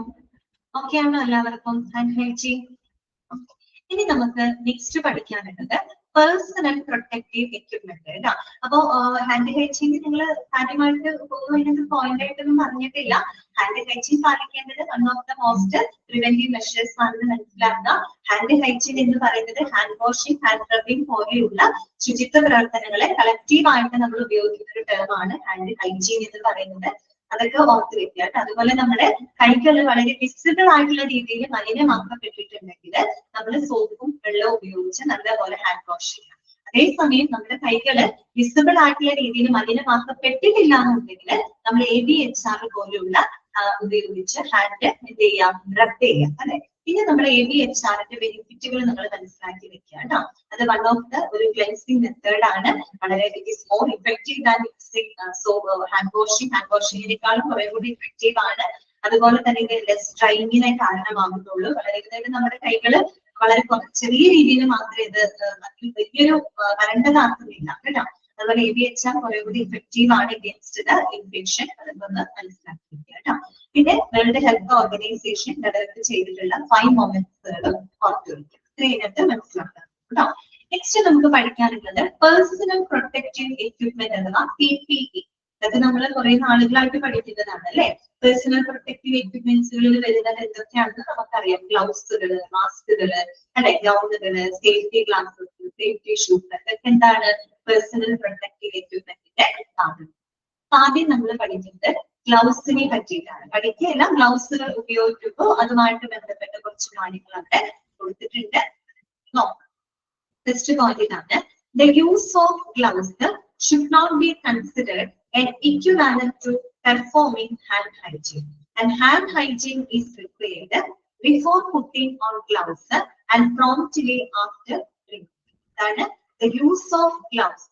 ഓക്കെ ആണോ എല്ലാവർക്കും ഹാൻഡ് ഹൈജീൻ? ഇനി നമുക്ക് നെക്സ്റ്റ് പഠിക്കാനുള്ളത് പേഴ്സണൽ പ്രൊട്ടക്റ്റീവ് എക്യുപ്മെന്റ് കേട്ടോ. അപ്പോ ഹാൻഡ് ഹൈജീൻ നിങ്ങൾ കാര്യമായിട്ട് അതിനകത്ത് പോയിന്റ് ആയിട്ടൊന്നും പറഞ്ഞിട്ടില്ല. ഹാൻഡ് ഹൈജീൻ പാലിക്കേണ്ടത് one of the most preventive measures ആണെന്ന് മനസ്സിലാക്കുക. ഹാൻഡ് ഹൈജീൻ എന്ന് പറയുന്നത് ഹാൻഡ് വാഷിംഗ്, ഹാൻഡ് റബ്ബിംഗ് പോലെയുള്ള ശുചിത്വ പ്രവർത്തനങ്ങളെ കളക്റ്റീവ് ആയിട്ട് നമ്മൾ ഉപയോഗിക്കുന്ന ഒരു ടേമാണ് ഹാൻഡ് ഹൈജീൻ എന്ന് പറയുന്നത്. അതൊക്കെ ഓർത്ത് വെക്കുക. അതുപോലെ നമ്മുടെ കൈകൾ വളരെ വിസിബിൾ ആയിട്ടുള്ള രീതിയിൽ മലിനമാക്കപ്പെട്ടിട്ടുണ്ടെങ്കിൽ നമ്മൾ സോപ്പും വെള്ളവും ഉപയോഗിച്ച് നല്ലപോലെ ഹാൻഡ് വാഷ് ചെയ്യാം. അതേസമയം നമ്മുടെ കൈകള് വിസിബിൾ ആയിട്ടുള്ള രീതിയിൽ മലിനമാക്കപ്പെട്ടിട്ടില്ല എന്നുണ്ടെങ്കിൽ നമ്മൾ ABHR പോലെയുള്ള ഉപയോഗിച്ച് ഹാൻഡ് എന്ത് ചെയ്യാം, റബ്ബ് ചെയ്യാം അല്ലെ. പിന്നെ നമ്മൾ ABHRന്റെ ബെനിഫിറ്റുകൾ നമ്മൾ മനസ്സിലാക്കി വെക്കുക കേട്ടോ. അത് വൺ ഓഫ് ദ ഒരു ക്ലെൻസിങ് മെത്തേഡ് ആണ്. വളരെ it is more effective than hand വാഷിങ്ങിനേക്കാളും കുറെ കൂടി ഇഫക്റ്റീവ് ആണ്. അതുപോലെ തന്നെ ഇത് ലെസ് ഡ്രൈയിങ്ങിനെ കാരണമാകുന്നുള്ളൂ. വളരെ നമ്മുടെ കൈകള് വളരെ ചെറിയ രീതിയിൽ മാത്രമേ ഇത് വലിയൊരു വരണ്ടതാക്കുന്നില്ല കേട്ടോ. അതുപോലെ ABHR കുറെ കൂടി ഇഫക്റ്റീവ് ആണ് അഗേൻസ്റ്റ് ദ ഇൻഫെക്ഷൻ. അതൊക്കെ ഒന്ന് മനസ്സിലാക്കി കേട്ടോ. പിന്നെ വേൾഡ് ഹെൽത്ത് ഓർഗനൈസേഷൻ ഡെവലപ്പ് ചെയ്തിട്ടുള്ള 5 മൊമെന്റ്സുകളും ഓർത്തു വയ്ക്കുക. ഇത്രയും മനസ്സിലാക്കാം കേട്ടോ. നെക്സ്റ്റ് നമുക്ക് പഠിക്കാനുള്ളത് പേഴ്സണൽ പ്രൊട്ടക്റ്റീവ് എക്യുപ്മെന്റ് അഥവാ PPE. അത് നമ്മൾ കുറെ നാളുകളായിട്ട് പഠിക്കുന്നതാണ് അല്ലെ. പേഴ്സണൽ പ്രൊട്ടക്റ്റീവ് എക്യുപ്മെന്റ്സുകളിൽ വരുന്നത് എന്തൊക്കെയാണെന്ന് നമുക്കറിയാം. ഗ്ലൗസുകള്, മാസ്കുകള് അല്ലെ, ഗൗണുകള്, സേഫ്റ്റി ഗ്ലാസസ്, സേഫ്റ്റി ഷൂസ്, അതൊക്കെ എന്താണ് പേഴ്സണൽ പ്രൊട്ടക്റ്റീവ് എക്യുപ്മെന്റിന്റെ ഭാഗം. ആദ്യം നമ്മൾ പഠിക്കുന്നത് ഗ്ലൗസിനെ പറ്റിയിട്ടാണ്. പഠിക്കുകയല്ല, ഗ്ലൗസുകൾ ഉപയോഗിക്കുമ്പോൾ അതുമായിട്ട് ബന്ധപ്പെട്ട കുറച്ച് കാര്യങ്ങൾ അവിടെ കൊടുത്തിട്ടുണ്ട്. നോക്കാം. ഫസ്റ്റ് പോയിന്റ് ഇതാണ്. The use of gloves should not be considered an equivalent to performing hand hygiene, and hand hygiene is required before putting on gloves and promptly after removing. The use of gloves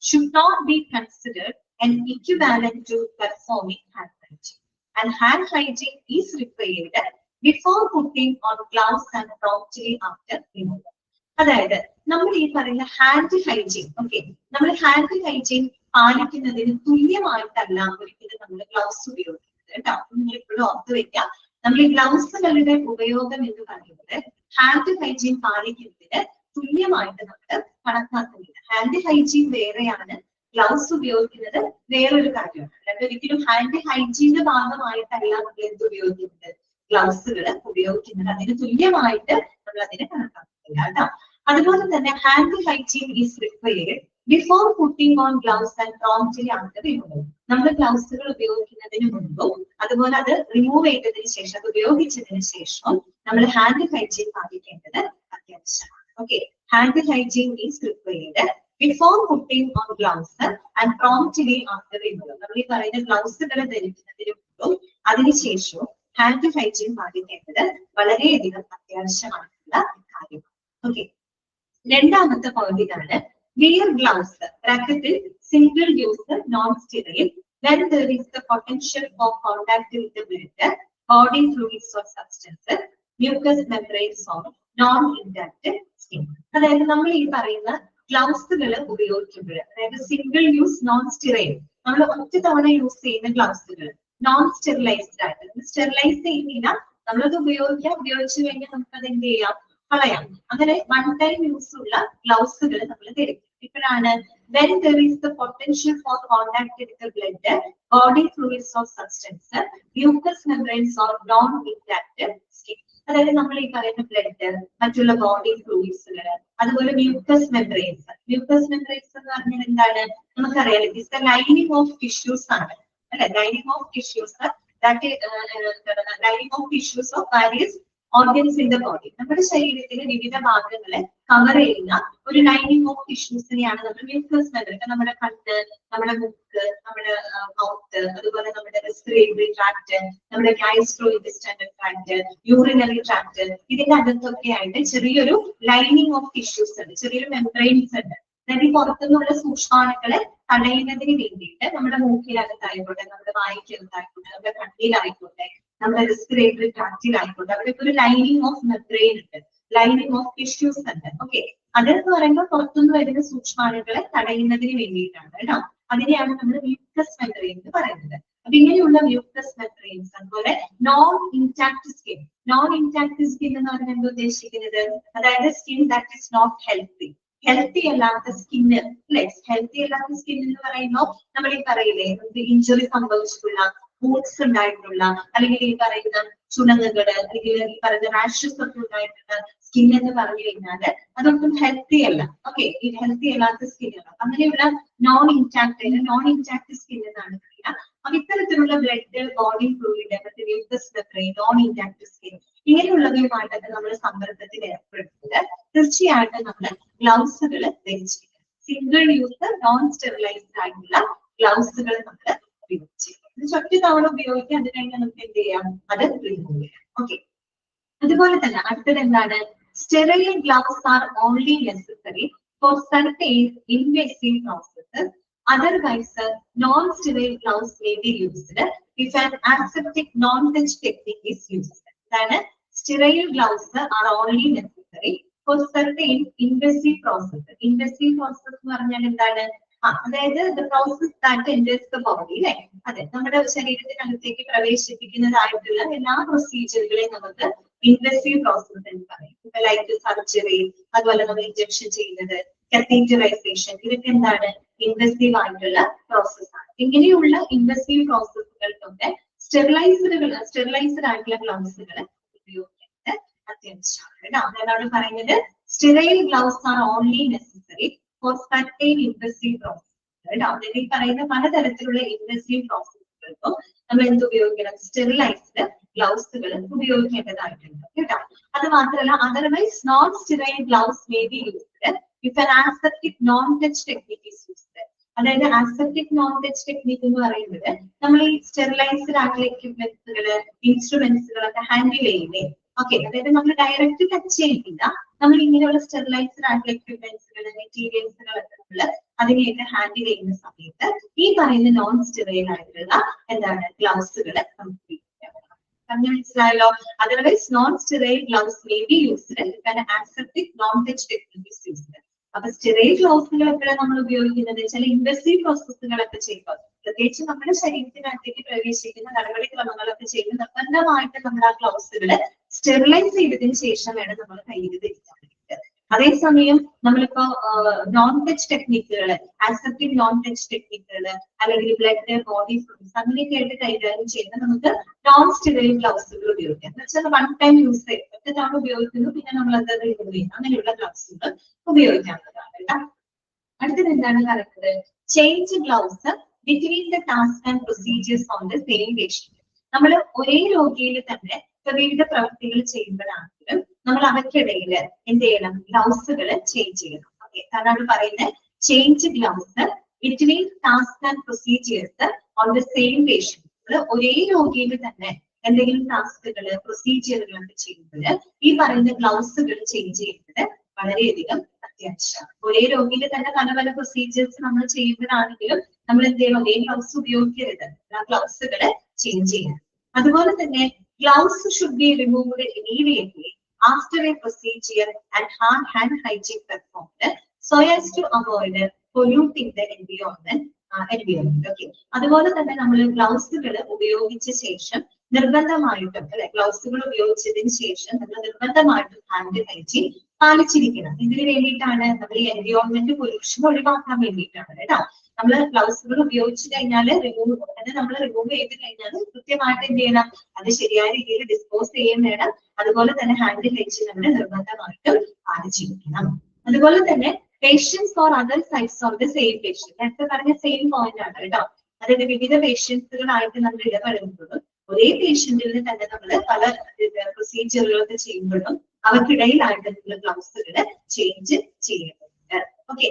should not be considered an equivalent to performing hand hygiene, and hand hygiene is required before putting on gloves and promptly after removing. അതായത് നമ്മൾ ഈ പറയുന്ന hand hygiene, okay, നമ്മൾ hand hygiene പാലിക്കുന്നതിന് തുല്യമായിട്ടല്ല ഒരിക്കലും നമ്മൾ gloves ഉപയോഗിക്കുന്നത് കേട്ടോ. നിങ്ങൾ ഇപ്പോഴും ഓർത്ത് വെക്കാം. നമ്മൾ ഈ ഗ്ലൗസുകളുടെ ഉപയോഗം എന്ന് പറയുന്നത് ഹാൻഡ് ഹൈജീൻ പാലിക്കുന്നതിന് തുല്യമായിട്ട് നമ്മൾ കണക്കാക്കുന്നില്ല. ഹാൻഡ് ഹൈജീൻ വേറെയാണ്, ഗ്ലൗസ് ഉപയോഗിക്കുന്നത് വേറൊരു കാര്യമാണ്. അല്ലാണ്ട് ഒരിക്കലും ഹാൻഡ് ഹൈജീന്റെ ഭാഗമായിട്ടല്ല നമ്മൾ എന്ത് ഉപയോഗിക്കുന്നത്, ഗ്ലൗസുകൾ ഉപയോഗിക്കുന്നത്. അതിന് തുല്യമായിട്ട് നമ്മൾ അതിനെ കണക്കാക്കുന്നില്ല കേട്ടോ. അതുപോലെ തന്നെ hand hygiene is required before putting on gloves and promptly after remove. നമ്മൾ ഗ്ലൗസുകൾ ഉപയോഗിക്കുന്നതിന് മുമ്പും അതുപോലെ അത് റിമൂവ് ചെയ്തതിനു ശേഷം, അത് ഉപയോഗിച്ചതിന് ശേഷവും നമ്മൾ ഹാൻഡ് ഹൈജീൻ പാലിക്കേണ്ടത് അത്യാവശ്യമാണ്. Okay, hand hygiene is required before putting on gloves and promptly after remove. നമ്മൾ ഈ പറയുന്ന ഗ്ലൗസുകൾ ധരിക്കുന്നതിന് മുമ്പും അതിനുശേഷവും ഹാൻഡ് ഹൈജീൻ പാലിക്കേണ്ടത് വളരെയധികം അത്യാവശ്യമായിട്ടുള്ള കാര്യമാണ്. ഓക്കെ, രണ്ടാമത്തെ പോയിന്റ് ഇതാണ്. Wear gloves ബ്രാക്കറ്റിൽ single use non sterile when there is the potential for contact with the blood, body fluids or substances, mucous membranes or non-intact skin. അതായത് നമ്മൾ ഈ പറയുന്ന ഗ്ലൗസുകൾ ഉപയോഗിക്കുമ്പോൾ, അതായത് സിംഗിൾ യൂസ് നോൺ സ്റ്റെറൈൽ, നമ്മൾ ഒറ്റ തവണ യൂസ് ചെയ്യുന്ന ഗ്ലൗസുകൾ നോൺ സ്റ്റെറിലൈസ്ഡ് ആയിട്ട്, സ്റ്റെറിലൈസ് ചെയ്യുന്നില്ല, നമ്മളത് ഉപയോഗിച്ചു കഴിഞ്ഞാൽ നമുക്ക് അത് എന്ത് ചെയ്യാം, കളയാം. അങ്ങനെ വൺ ടൈം യൂസ് ഉള്ള ഗ്ലൗസുകൾ നമ്മൾ ധരിക്കും. ഇപ്പോഴാണ് when there is the potential for contact with the blood, body fluids or substance, mucous membranes or non-intact skin. അതായത് നമ്മൾ ഈ പറയുന്ന ബ്ലഡ്, മറ്റുള്ള ബോഡി ഫ്ലൂയിഡ്സുകൾ, അതുപോലെ മ്യൂക്കസ് മെംബ്രെയിൻസ്. മ്യൂക്കസ് മെംബ്രെയിൻസ് എന്ന് പറഞ്ഞാൽ എന്താണ് നമുക്കറിയാം, it is the lining of tissues ആണ് അല്ലെ. Lining of tissues, lining of tissues of various organs in the body. നമ്മുടെ ശരീരത്തിലെ വിവിധ ഭാഗങ്ങളെ കവർ ചെയ്യുന്ന ഒരു ലൈനിങ് ഓഫ് ടിഷ്യൂസിനെയാണ് നമ്മൾ മ്യൂക്കസ് മെംബ്രെയിൻ. നമ്മുടെ കണ്ണ്, നമ്മുടെ മൂക്ക്, നമ്മുടെ മൗത്ത്, അതുപോലെ നമ്മുടെ റെസ്പിറേറ്ററി ട്രാക്ട്, നമ്മുടെ ഗാസ്ട്രോ ഇൻറ്റെസ്റ്റൈനൽ ട്രാക്ട്, യൂറിനറി ട്രാക്ട്, ഇതിന്റെ അകത്തൊക്കെ ആയിട്ട് ചെറിയൊരു ലൈനിങ് ഓഫ് ടിഷ്യൂസ് ഉണ്ട്, ചെറിയൊരു മെംബ്രെയിൻസ് ഉണ്ട്. അതായത് ഈ പുറത്തുനിന്നുള്ള സൂക്ഷ്മാണുക്കളെ തടയുന്നതിന് വേണ്ടിയിട്ട് നമ്മുടെ മൂക്കിനകത്തായിക്കോട്ടെ, നമ്മുടെ വായിക്കകത്തായിക്കോട്ടെ, നമ്മുടെ കണ്ണിലായിക്കോട്ടെ, നമ്മുടെ റെസ്പിറേറ്ററി ട്രാക്റ്റിലായിക്കോട്ടെ, അവിടെ ഒരു ലൈനിങ് ഓഫ് മെംബ്രെയിൻ ഉണ്ട്, ലൈനിങ് ഓഫ് ടിഷ്യൂസ് ഉണ്ട്. ഓക്കെ, അതെന്ന് പറയുമ്പോൾ പുറത്തുനിന്ന് വരുന്ന സൂക്ഷ്മാണുക്കളെ തടയുന്നതിന് വേണ്ടിയിട്ടാണ് കേട്ടോ. അതിനെയാണ് നമ്മൾ മ്യൂക്കസ് മെംബ്രെയിൻ എന്ന് പറയുന്നത്. അപ്പൊ ഇങ്ങനെയുള്ള മ്യൂക്കസ് മെംബ്രെയിൻസ്, അതുപോലെ non intact skin. Non intact skin എന്ന് പറഞ്ഞാൽ എന്താ ഉദ്ദേശിക്കുന്നത്, അതായത് skin that is not healthy. Healthy അല്ലാത്ത സ്കിന്ന് അല്ലെ, ഹെൽത്തി അല്ലാത്ത സ്കിൻ എന്ന് പറയുമ്പോൾ നമ്മൾ ഈ പറയില്ലേ ഇഞ്ചുറി സംഭവിച്ചിട്ടുള്ള, വൂൺസ് ഉണ്ടായിട്ടുള്ള, അല്ലെങ്കിൽ ഈ പറയുന്ന ചുണങ്ങുകള്, അല്ലെങ്കിൽ ഈ പറയുന്ന റാഷസ് ഒക്കെ ഉണ്ടായിട്ടുള്ള സ്കിൻ എന്ന് പറഞ്ഞു കഴിഞ്ഞാല് അതൊന്നും ഹെൽത്തി അല്ല. ഓക്കെ, ഈ ഹെൽത്തി അല്ലാത്ത സ്കിന്നാണ്. അങ്ങനെയുള്ള നോൺ ഇൻടാക്ട് സ്കിൻ എന്നാണ് പറയുക. അപ്പൊ ഇത്തരത്തിലുള്ള blood, body fluid, non intact skin ഇങ്ങനെയുള്ളവയുമായിട്ടൊക്കെ നമ്മൾ സമ്പർക്കത്തിൽ ഏർപ്പെടുന്നത് തീർച്ചയായിട്ടും നമ്മൾ ഗ്ലൗസുകൾ ധരിച്ചിരിക്കണം. സിംഗിൾ യൂസ് നോൺ സ്റ്റെറിലൈസ്ഡ് ആയിട്ടുള്ള ഗ്ലൗസുകൾ നമ്മൾ ഉപയോഗിച്ചിരിക്കണം. ഇത് ഒറ്റ തവണ ഉപയോഗിക്കുക, അത് കഴിഞ്ഞാൽ നമുക്ക് എന്ത് ചെയ്യാം, അത് റിമൂവ് ചെയ്യാം. ഓക്കെ, അതുപോലെ തന്നെ അടുത്തത് എന്താണ്, sterile gloves are only necessary four certain invasive processes. Otherwise, non-sterile gloves may be used if an aseptic non-touch technique is used. Then, sterile gloves are only necessary for certain invasive processes. Invasive process എന്ന് പറഞ്ഞാൽ എന്താണ്, അതായത് the process that enters the body, അല്ലെ, അതെ, നമ്മുടെ ശരീരത്തിനകത്തേക്ക് പ്രവേശിപ്പിക്കുന്നതായിട്ടുള്ള എല്ലാ പ്രൊസീജിയറുകളെയും നമുക്ക് invasive process എന്ന് പറയും. ലൈക്ക് സർജറി, അതുപോലെ നമ്മൾ ഇഞ്ചക്ഷൻ ചെയ്യുന്നത്, കത്തീറ്ററൈസേഷൻ, ഇതൊക്കെ എന്താണ്, ഇൻവെസീവ് ആയിട്ടുള്ള പ്രോസസ്സാണ്. ഇങ്ങനെയുള്ള ഇൻവെസീവ് പ്രോസസ്സുകൾക്കൊക്കെ സ്റ്റെറിലൈസ്ഡ് ആയിട്ടുള്ള ഗ്ലൗസുകൾ ഉപയോഗിക്കുന്നത് അത്യാവശ്യമാണ് കേട്ടോ. അതാണ് പറയുന്നത് sterile gloves are only necessary four certain invasive process കേട്ടോ. അതായത് ഈ പറയുന്ന പലതരത്തിലുള്ള ഇൻവെസീവ് പ്രോസസ്സുകൾക്കും നമ്മൾ എന്ത് ഉപയോഗിക്കണം, സ്റ്റെറിലൈസ്ഡ് ഗ്ലൗസുകൾ ഉപയോഗിക്കേണ്ടതായിട്ടുണ്ട് കേട്ടോ. അത് മാത്രമല്ല, otherwise non sterile glove may be used if an aseptic non-touch technique is used. അതായത് aseptic non-touch technique എന്ന് പറയുന്നത് നമ്മൾ ഈ സ്റ്റെറിലൈസ്ഡ് ആയിട്ടുള്ള എക്യുപ്മെന്റ്സുകള്, ഇൻസ്ട്രുമെന്റ്സുകളൊക്കെ ഹാൻഡിൽ ചെയ്യുന്നേ. ഓക്കെ, അതായത് നമ്മൾ ഡയറക്റ്റ് ടച്ച് ചെയ്യില്ല, നമ്മൾ ഇങ്ങനെയുള്ള സ്റ്റെറിലൈസ്ഡ് ആയിട്ടുള്ള എക്യുപ്മെന്റ്സുകൾ, മെറ്റീരിയൽസുകളൊക്കെ നമ്മൾ അതിനെയൊക്കെ ഹാൻഡിൽ ചെയ്യുന്ന സമയത്ത് ഈ പറയുന്ന നോൺ സ്റ്റെറൈൽ ആയിട്ടുള്ള എന്താണ് ഗ്ലൗസുകൾ നമുക്ക് മനസ്സിലായല്ലോ. Otherwise non sterile glove may be used aseptic non touch technique is used. അപ്പൊ സ്റ്റെറൈൽ ഗ്ലൗസുകൾ എപ്പോഴാണ് നമ്മൾ ഉപയോഗിക്കുന്നത്, ചില ഇൻവെസീവ് പ്രോസസ്സുകളൊക്കെ ചെയ്യുമ്പോൾ, പ്രത്യേകിച്ച് നമ്മുടെ ശരീരത്തിനകത്തേക്ക് പ്രവേശിക്കുന്ന നടപടിക്രമങ്ങളൊക്കെ ചെയ്യുന്ന നിർബന്ധമായിട്ട് നമ്മൾ ആ ഗ്ലൗസുകൾ സ്റ്റെറിലൈസ് ചെയ്തതിനു ശേഷം വേണം നമ്മൾ കയ്യിൽ ധരിക്കാൻ വേണ്ടിയിട്ട്. അതേസമയം നമ്മളിപ്പോ നോൺ ടച്ച് ടെക്നിക്കുകൾ, ആസെപ്റ്റിക് നോൺ ടച്ച് ടെക്നിക്കുകൾ, അല്ലെങ്കിൽ ബ്ലഡ്, ബോഡി ഫ്ലൂയിഡ്സ് അങ്ങനെയൊക്കെ ആയിട്ട് കൈകാര്യം ചെയ്യുന്ന നമുക്ക് നോൺ സ്റ്റെറൈൽ ഗ്ലൗസുകൾ ഉപയോഗിക്കാം. എന്ന് വെച്ചാൽ വൺ ടൈം യൂസ് ചെയ്യും, ഒറ്റ തവണ ഉപയോഗിക്കുന്നു, പിന്നെ നമ്മൾ അത് റിമൂവ് ചെയ്യും, അങ്ങനെയുള്ള ഗ്ലൗസുകൾ ഉപയോഗിക്കാവുന്നതാണ് കേട്ടോ. അടുത്തത് എന്താണ് പറയുന്നത്, change gloves between the task and procedures on the same patient. നമ്മൾ ഒരേ രോഗിയിൽ തന്നെ വിവിധ പ്രവൃത്തികൾ ചെയ്യുമ്പോഴാണെങ്കിലും നമ്മൾ അവയ്ക്കിടയിൽ എന്ത് ചെയ്യണം, ഗ്ലൗസുകൾ ചേഞ്ച് ചെയ്യണം. ഓക്കെ, കാരണം പറയുന്നത് change gloves between task and procedures on the same patient. ഒരേ രോഗിയിൽ തന്നെ എന്തെങ്കിലും ടാസ്കുകള്, പ്രൊസീജിയറുകളൊക്കെ ചെയ്യുമ്പോൾ ഈ പറയുന്ന ഗ്ലൗസുകൾ ചേഞ്ച് ചെയ്യുന്നത് വളരെയധികം അത്യാവശ്യമാണ്. ഒരേ രോഗിയിൽ തന്നെ പല പല പ്രൊസീജിയേഴ്സ് നമ്മൾ ചെയ്യുമ്പോഴാണെങ്കിലും നമ്മൾ എന്ത് ചെയ്യണം, ഒരേ ഗ്ലൗസ് ഉപയോഗിക്കരുത്, ആ ഗ്ലൗസുകൾ ചേഞ്ച് ചെയ്യണം. അതുപോലെ തന്നെ gloves should be removed immediately after a procedure and hand hygiene performed so as to avoid polluting the environment. Okay, അതുപോലെ തന്നെ നമ്മൾ ഗ്ലൗസുകൾ ഉപയോഗിച്ച ശേഷം നിർബന്ധമായിട്ടും അല്ലെ, ഗ്ലൗസുകൾ ഉപയോഗിച്ചതിന് ശേഷം നമ്മൾ നിർബന്ധമായിട്ടും ഹാൻഡ് ഹൈജീൻ പാലിച്ചിരിക്കണം. ഇതിന് വേണ്ടിയിട്ടാണ് നമ്മൾ ഈ എൻവയോൺമെന്റ് പൊല്യൂഷൻ ഒഴിവാക്കാൻ വേണ്ടിയിട്ടാണ് കേട്ടോ. നമ്മൾ ഗ്ലൗസുകൾ ഉപയോഗിച്ച് കഴിഞ്ഞാൽ നമ്മൾ റിമൂവ് ചെയ്ത് കഴിഞ്ഞാൽ കൃത്യമായിട്ട് എന്ത് ചെയ്യണം, അത് ശരിയായ രീതിയിൽ ഡിസ്പോസ് ചെയ്യുകയും വേണം. അതുപോലെ തന്നെ ഹാൻഡ് ഹൈജീൻ നമ്മൾ നിർബന്ധമായിട്ടും പാലിച്ചിരിക്കണം. അതുപോലെ തന്നെ patients for other sides of the same patient, നേരത്തെ പറഞ്ഞ സെയിം പോയിന്റ് ആണ് കേട്ടോ. അതായത് വിവിധ പേഷ്യൻസുകളായിട്ട് നമ്മൾ ഇടപെടുമ്പോഴും ഒരേ പേഷ്യന്റിൽ തന്നെ നമ്മൾ പല പ്രൊസീജിയറുകളൊക്കെ ചെയ്യുമ്പോഴും അവർക്കിടയിലായിട്ടുള്ള ഗ്ലൗസുകൾ ചേഞ്ച് ചെയ്യുന്നുണ്ട്. ഓക്കെ,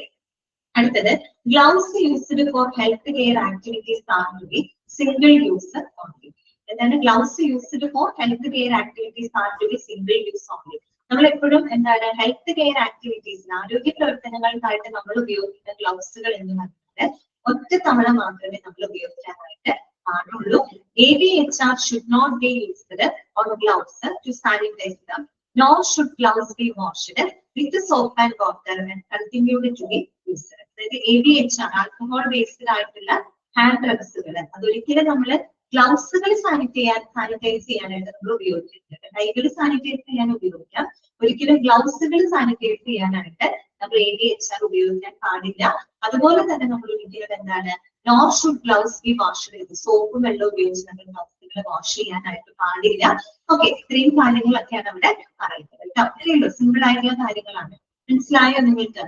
അടുത്തത് glove used for health care activities are to be single use only. എന്താണ് glove used for health care activities are to be single use only. നമ്മൾ എപ്പോഴും എന്താണ് ഹെൽത്ത് കെയർ ആക്ടിവിറ്റീസിന്, ആരോഗ്യ പ്രവർത്തനങ്ങൾക്കായിട്ട് നമ്മൾ ഉപയോഗിക്കുന്ന ഗ്ലൗസുകൾ എന്ന് പറഞ്ഞാൽ ഒറ്റ തവണ മാത്രമേ നമ്മൾ ഉപയോഗിക്കാനായിട്ട് പാടുള്ളൂ. AVHR should not be used on gloves to sanitize them, nor should gloves be washed with soap and water and continued to be used. അതായത് AVHR ആൽക്കഹോൾ ബേസ്ഡ് ആയിട്ടുള്ള ഹാൻഡ് റബ്സുകൾ അതൊരിക്കലും നമ്മൾ ഗ്ലൗസുകൾ സാനിറ്റൈസ് ചെയ്യാനായിട്ട് നമ്മൾ ഉപയോഗിക്കുന്നുണ്ട്. കൈകൾ സാനിറ്റൈസ് ചെയ്യാൻ ഉപയോഗിക്കാം, ഒരിക്കലും ഗ്ലൗസുകൾ സാനിറ്റൈസ് ചെയ്യാനായിട്ട് നമ്മൾ ADHR ഉപയോഗിക്കാൻ പാടില്ല. അതുപോലെ തന്നെ നമ്മൾ ഒരിക്കലും എന്താണ് nor should gloves B wash ചെയ്ത് സോപ്പും വെള്ളം ഉപയോഗിച്ച് നമ്മൾ ഗ്ലൗസുകൾ വാഷ് ചെയ്യാനായിട്ട് പാടില്ല. ഓക്കെ, ഇത്രയും കാര്യങ്ങളൊക്കെയാണ് അവിടെ പറയുന്നത് കേട്ടോ. ഇത്രയുള്ളൂ, സിമ്പിൾ ആയിട്ടുള്ള കാര്യങ്ങളാണ്. മനസ്സിലായോ നിങ്ങൾക്ക്?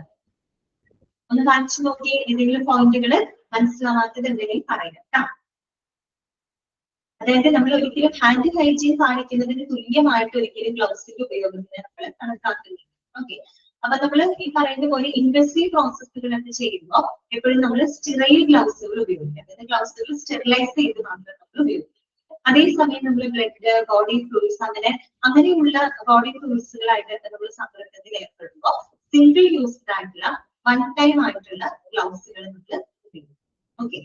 ഒന്ന് കാണിച്ചു നോക്കി, എന്തെങ്കിലും പോയിന്റുകൾ മനസ്സിലാവാത്തത് എന്തെങ്കിലും പറയാം കേട്ടോ. അതായത് നമ്മൾ ഒരിക്കലും ഹാൻഡ് ഹൈജീൻ കാണിക്കുന്നതിന് തുല്യമായിട്ട് ഒരിക്കലും ഗ്ലൗസിന്റെ ഉപയോഗത്തിന് നമ്മൾ കണക്കാക്കുന്നില്ല. ഓക്കെ, അപ്പൊ നമ്മൾ ഈ പറയുന്ന പോലെ ഇൻവെസീവ് പ്രോസസ്സുകളൊക്കെ ചെയ്യുമ്പോൾ എപ്പോഴും നമ്മൾ സ്റ്റെറൈൽ ഗ്ലൗസുകൾ ഉപയോഗിക്കാം. അതായത് ഗ്ലൗസുകൾ സ്റ്റെറിലൈസ് ചെയ്ത് മാത്രം നമ്മൾ ഉപയോഗിക്കും. അതേസമയം നമ്മൾ ബ്ലഡ്, ബോഡി ഫ്ലൂയിഡ്സ് അങ്ങനെയുള്ള ബോഡി ഫ്ലൂയിഡ്സുകളായിട്ട് നമ്മൾ സമ്പർക്കത്തിൽ ഏർപ്പെടുമ്പോൾ സിംഗിൾ യൂസ്ഡ് ആയിട്ടുള്ള വൺ ടൈം ആയിട്ടുള്ള ഗ്ലൗസുകൾ നമ്മൾ ഉപയോഗിക്കും. ഓക്കെ,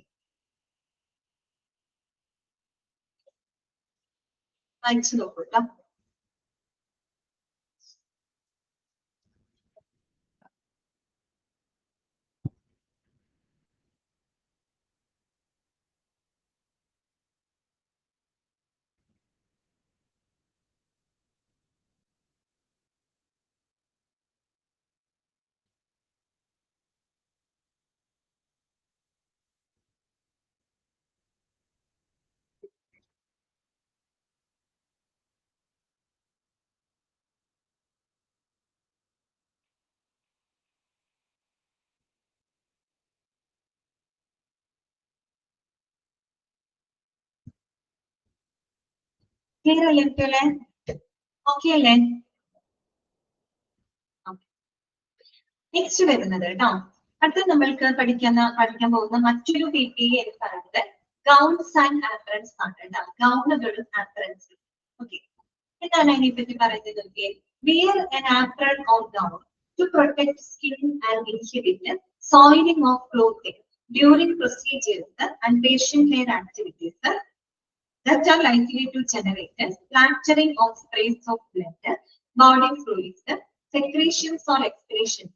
വായിച്ചു നോക്കൂ കേട്ടോ. ക്ലിയർ അല്ലേ കുട്ടികളെ? ഓക്കെ അല്ലേ? നെക്സ്റ്റ് വരുന്നത് കേട്ടോ, അടുത്ത നമ്മൾക്ക് പഠിക്കാൻ പോകുന്ന മറ്റൊരു PPE എന്ന് പറയുന്നത് ഗൗൺസ് ആൻഡ് ആപ്രൻസ് ആണ് കേട്ടോ. ഗൗണുകളും ആപ്രൻസും. ഓക്കെ, എന്താണ് അതിനെപ്പറ്റി പറയുന്നത്? Okay, wear an apron or gown to protect skin and inhibit soiling of clothing during procedures and patient care activities that are likely to generate splattering of sprays of blood, body fluids, secretions or excretions,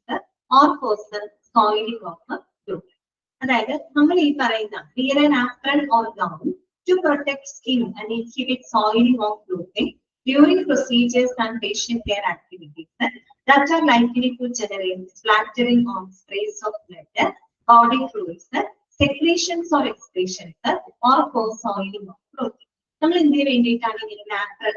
or cause soiling of clothing. അതായത് നമ്മൾ ഈ പറയുന്ന wear an apron or gown to protect skin and inhibit soiling of clothing during procedures and patient care activities that are likely to generate splattering of sprays of blood, body fluids, secretions or excretions, or cause soiling of clothing. നമ്മൾ എന്തിനു വേണ്ടിയിട്ടാണ് ഇങ്ങനെ apron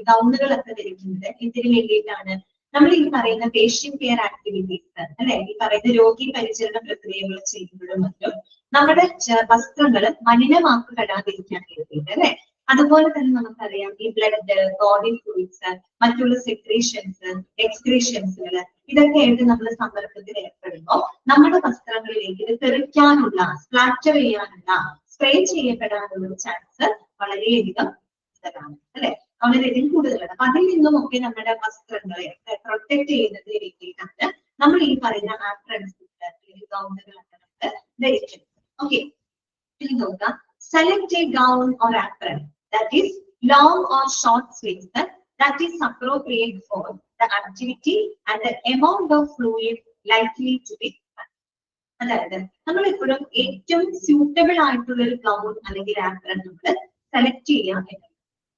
ഗൗണുകളൊക്കെ ധരിക്കുന്നത്? എന്തിനു വേണ്ടിയിട്ടാണ്? നമ്മൾ ഈ പറയുന്ന പേഷ്യന്റ് കെയർ ആക്ടിവിറ്റീസ് അല്ലെ, ഈ പറയുന്ന രോഗി പരിചരണ പ്രക്രിയകൾ ചെയ്യുമ്പോഴും മറ്റും നമ്മുടെ വസ്ത്രങ്ങൾ മലിനമാക്കപ്പെടാതിരിക്കാൻ വേണ്ടിയിട്ട് അല്ലെ. അതുപോലെ തന്നെ നമുക്കറിയാം ഈ ബ്ലഡ്, ബോഡി ഫ്ലൂയിഡ്സ്, മറ്റുള്ള സെക്രീഷൻസ്, എക്സ്ക്രീഷൻസുകൾ ഇതൊക്കെ ആയിട്ട് നമ്മൾ സമ്പർക്കത്തിൽ ഏർപ്പെടുമ്പോൾ നമ്മുടെ വസ്ത്രങ്ങളിലേക്ക് ഇത് തെറിക്കാനുള്ള, സ്പ്ലാറ്റർ ചെയ്യാനുള്ള, സ്പ്രേ ചെയ്യപ്പെടാനുള്ള ഒരു ചാൻസ് വളരെയധികം കൂടുതലാണ് അല്ലെ, വളരെയധികം കൂടുതലാണ്. അപ്പൊ അതിൽ നിന്നുമൊക്കെ നമ്മുടെ വസ്ത്രങ്ങളെ പ്രൊട്ടക്ട് ചെയ്യുന്നതിന് വേണ്ടിയിട്ടാണ് നമ്മൾ ഈ പറയുന്ന ആപ്രൺസ് ഗൗണുകളൊക്കെ നമ്മൾ ധരിക്കുന്നത്. ഓക്കെ, ഇനി നോക്കാം. Select A gown or apron that is long or short sleeves that is appropriate for the activity and the amount of fluid likely to be. അതായത് നമ്മൾ എപ്പോഴും ഏറ്റവും സ്യൂട്ടബിൾ ആയിട്ടുള്ള ഒരു ഗൗൺ അല്ലെങ്കിൽ ആപ്രൺ നമ്മൾ സെലക്ട് ചെയ്യാൻ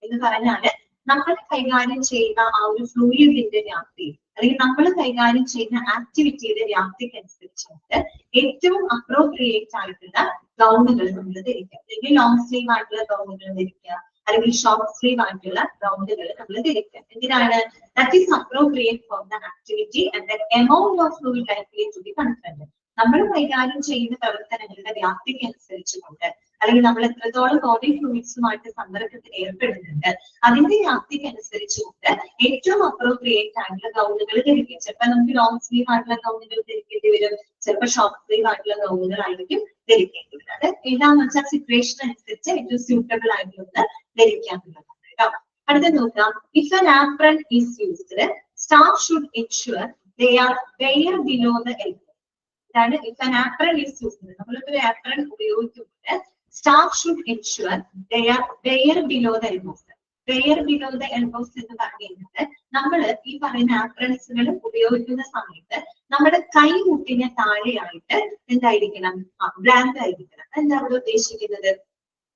എന്ന് പറഞ്ഞാല് നമ്മൾ കൈകാര്യം ചെയ്യുന്ന ആ ഒരു ഫ്ലൂയിഡിന്റെ വ്യാപ്തി അല്ലെങ്കിൽ നമ്മൾ കൈകാര്യം ചെയ്യുന്ന ആക്ടിവിറ്റിയുടെ വ്യാപ്തിക്കനുസരിച്ചിട്ട് ഏറ്റവും അപ്രോപ്രിയേറ്റ് ആയിട്ടുള്ള ഗൗണുകൾ നമ്മൾ ധരിക്കുക. അല്ലെങ്കിൽ ലോങ് സ്ലീവ് ആയിട്ടുള്ള ഗൗണുകൾ ധരിക്കുക, അല്ലെങ്കിൽ ഷോർട്ട് സ്ലീവ് ആയിട്ടുള്ള ഗൗണുകൾ നമ്മൾ ധരിക്കുക. എന്തിനാണ്? That is appropriate for the activity and the amount of fluid likely to be concerned. നമ്മൾ കൈകാര്യം ചെയ്യുന്ന പ്രവർത്തനങ്ങളുടെ വ്യാപ്തിക്ക് അനുസരിച്ചുകൊണ്ട് അല്ലെങ്കിൽ നമ്മൾ എത്രത്തോളം ബോഡി ഫ്ലൂയിഡ്സുമായിട്ട് സമ്പർക്കത്തിൽ ഏർപ്പെടുന്നുണ്ട് അതിന്റെ വ്യാപ്തിക്ക് അനുസരിച്ചുകൊണ്ട് ഏറ്റവും അപ്രോപ്രിയേറ്റ് ആയിട്ടുള്ള ഗൗണുകൾ ധരിക്കുക. ചിലപ്പോൾ നമുക്ക് ലോങ് സ്ലീവ് ആയിട്ടുള്ള ഗൗണുകൾ ധരിക്കേണ്ടി വരും, ചിലപ്പോൾ ഷോർട്ട് സ്ലീവ് ആയിട്ടുള്ള ഗൗണുകളായിരിക്കും ധരിക്കേണ്ടി വരും. അത് ഏതാന്ന് വെച്ചാൽ സിറ്റുവേഷൻ അനുസരിച്ച് ഏറ്റവും സ്യൂട്ടബിൾ ആയിട്ടുള്ളത് ധരിക്കാനുള്ളതാണ് കേട്ടോ. അടുത്ത നോക്കാം. If an apron is used, staff should ensure they are wear below the elbow. അതാണ് if an apron is used. നമ്മളിപ്പോ ഒരു ആപ്രൺ ഉപയോഗിക്കുമ്പോൾ staff should ensure they are bare below the elbows. Bare below the elbows എന്ന് പറയുന്നത് നമ്മൾ ഈ പറയുന്ന ആപ്രൺസുകൾ ഉപയോഗിക്കുന്ന സമയത്ത് നമ്മുടെ കൈമുട്ടിന് താഴെയായിട്ട് എന്തായിരിക്കണം? ബ്ലാങ്ക് ആയിരിക്കണം. എന്താ അവിടെ ഉദ്ദേശിക്കുന്നത്?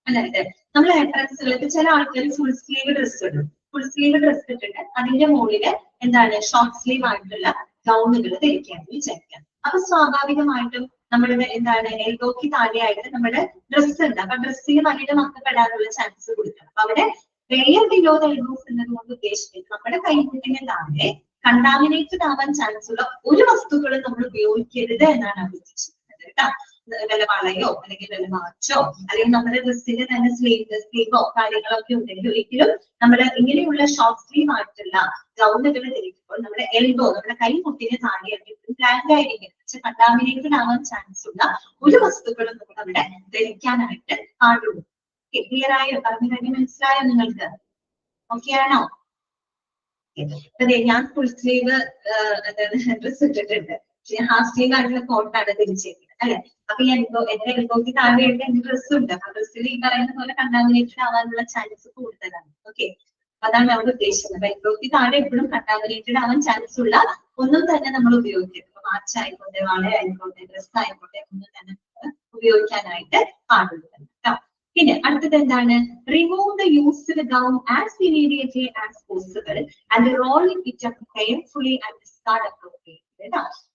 അതായത് നമ്മൾ ആപ്രൺസുകൾക്ക് ചില ആൾക്കാർ ഫുൾ സ്ലീവ് ഡ്രസ് ഇടും. ഫുൾ സ്ലീവ് ഡ്രസ് ഇട്ടിട്ട് അതിന്റെ മുകളില് എന്താണ് ഷോർട്ട് സ്ലീവ് ആയിട്ടുള്ള ഗൗണുകൾ ധരിക്കാന്ന് വിചാരിക്കാം. അപ്പൊ സ്വാഭാവികമായിട്ടും നമ്മളുടെ എന്താണ് എൽബോക്ക് താഴെയായിട്ട് നമ്മുടെ ഡ്രസ്സ് ഉണ്ട്. അപ്പൊ ഡ്രസ്സിൽ വലിയ മക്കപ്പെടാനുള്ള ചാൻസ് കൊടുക്കണം. അപ്പൊ അവിടെ വെയർ ബിലോ ദ എൽബോസ് എന്നതുകൊണ്ട് ഉദ്ദേശിക്കുന്നത് നമ്മുടെ കൈമുട്ടിന് താഴെ കണ്ടാമിനേറ്റഡ് ആവാൻ ചാൻസ് ഉള്ള ഒരു വസ്തുക്കളും നമ്മൾ ഉപയോഗിക്കരുത് എന്നാണ് ഉദ്ദേശിക്കുന്നത് കേട്ടോ. വല്ല വളയോ അല്ലെങ്കിൽ വല്ല വാച്ചോ അല്ലെങ്കിൽ നമ്മുടെ ഡ്രസ്സിന്റെ തന്നെ സ്ലീവോ കാര്യങ്ങളൊക്കെ ഉണ്ടെങ്കിൽ ഒരിക്കലും നമ്മൾ ഇങ്ങനെയുള്ള ഷോർട്ട് സ്ലീവ് ആയിട്ടുള്ള ഗൗണുകൾ ധരിക്കുമ്പോൾ നമ്മുടെ എൽബോ നമ്മുടെ കൈമുട്ടിന് താഴെയായിട്ട് ബ്ലാങ്ക് ആയിരിക്കും. പക്ഷെ കണ്ടാമിനേറ്റഡ് ആവാൻ ചാൻസ് ഉള്ള ഒരു വസ്തുക്കളും നമ്മൾ അവിടെ ധരിക്കാനായിട്ട് പാടുള്ളൂ. ക്ലിയർ ആയോ? പറഞ്ഞ കാര്യം മനസ്സിലായോ നിങ്ങൾക്ക്? ഓക്കെ ആണോ? അതെ, ഞാൻ ഫുൾ സ്ലീവ് ഡ്രസ് ഇട്ടിട്ടുണ്ട്. പക്ഷെ ഞാൻ ഹാഫ് സ്ലീവ് ആയിട്ടുള്ള കോട്ടാണ് ധരിച്ചേക്കുന്നത് അല്ലെ. അപ്പൊ ഞാൻ എന്റെ എൽബോക്ക് താഴെയായിട്ട് എന്റെ ഡ്രസ്സ് ഉണ്ട്. ആ ഡ്രസ്സിൽ ഈ പറയുന്ന പോലെ കണ്ടാമിനേറ്റഡ് ആവാനുള്ള ചാൻസ് കൂടുതലാണ്. ഓക്കെ, അതാണ് നമ്മൾ ഉദ്ദേശിക്കുന്നത്. എൽബോക്ക് താഴെ എപ്പോഴും കണ്ടാമിനേറ്റഡ് ആവാൻ ചാൻസ് ഉള്ള ഒന്നും തന്നെ നമ്മൾ ഉപയോഗിക്കരുത്. വാച്ച് ആയിക്കോട്ടെ, വള ആയിക്കോട്ടെ, ഡ്രസ് ആയിക്കോട്ടെ, ഒന്നും തന്നെ ഉപയോഗിക്കാനായിട്ട് പാടുള്ളൂ കേട്ടോ. പിന്നെ അടുത്തത് എന്താണ്? Remove the used gown as immediately as possible and roll it up carefully and discard appropriately.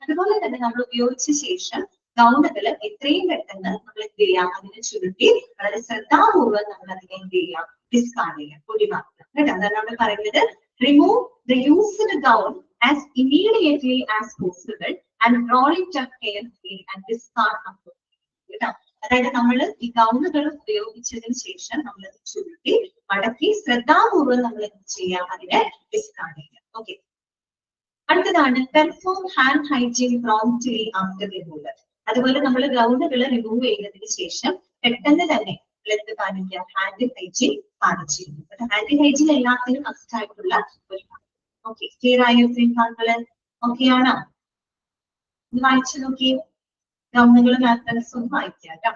അതുപോലെ തന്നെ നമ്മൾ ഉപയോഗിച്ച ശേഷം ഗൗണുകൾ എത്രയും പെട്ടെന്ന് നമ്മൾ എന്ത് ചെയ്യാം, അതിനെ ചുരുട്ടി വളരെ ശ്രദ്ധാപൂർവ്വം നമ്മൾ അതിനെ എന്ത് ചെയ്യാം, ഡിസ്കാർഡ് ചെയ്യാം, ഒഴിവാക്കുക കേട്ടോ. അതാണ് നമ്മൾ പറയുന്നത് remove the used gown as immediately as possible and roll it up carefully and discard appropriately കേട്ടോ. അതായത് നമ്മൾ ഈ ഗൗണുകൾ ഉപയോഗിച്ചതിന് ശേഷം നമ്മൾ അത് ചുരുട്ടി മടക്കി ശ്രദ്ധാപൂർവ്വം നമ്മൾ എന്ത് ചെയ്യാം, അതിനെ ഡിസ്കാർഡ് ചെയ്യാം. ഓക്കെ, അടുത്തതാണ് perform hand hygiene promptly after removal. അതുപോലെ നമ്മൾ ഗൗണുകൾ റിമൂവ് ചെയ്തതിന് ശേഷം പെട്ടെന്ന് തന്നെ എന്ത് പാലിക്കുക, ഹാൻഡ് ഹൈജീൻ പാലിച്ചിരിക്കും. ഹാൻഡ് ഹൈജീൻ എല്ലാത്തിനും മസ്റ്റ് ആയിട്ടുള്ള ഒരു ഭാഗം. ഓക്കെ, ക്ലിയർ ആയോ ഭാഗങ്ങള്? ഓക്കെ ആണോ? ഇത് വായിച്ചു നോക്കി, ഗൗണുകളും ആപ്റ്റൻസും വായിക്കുക കേട്ടോ.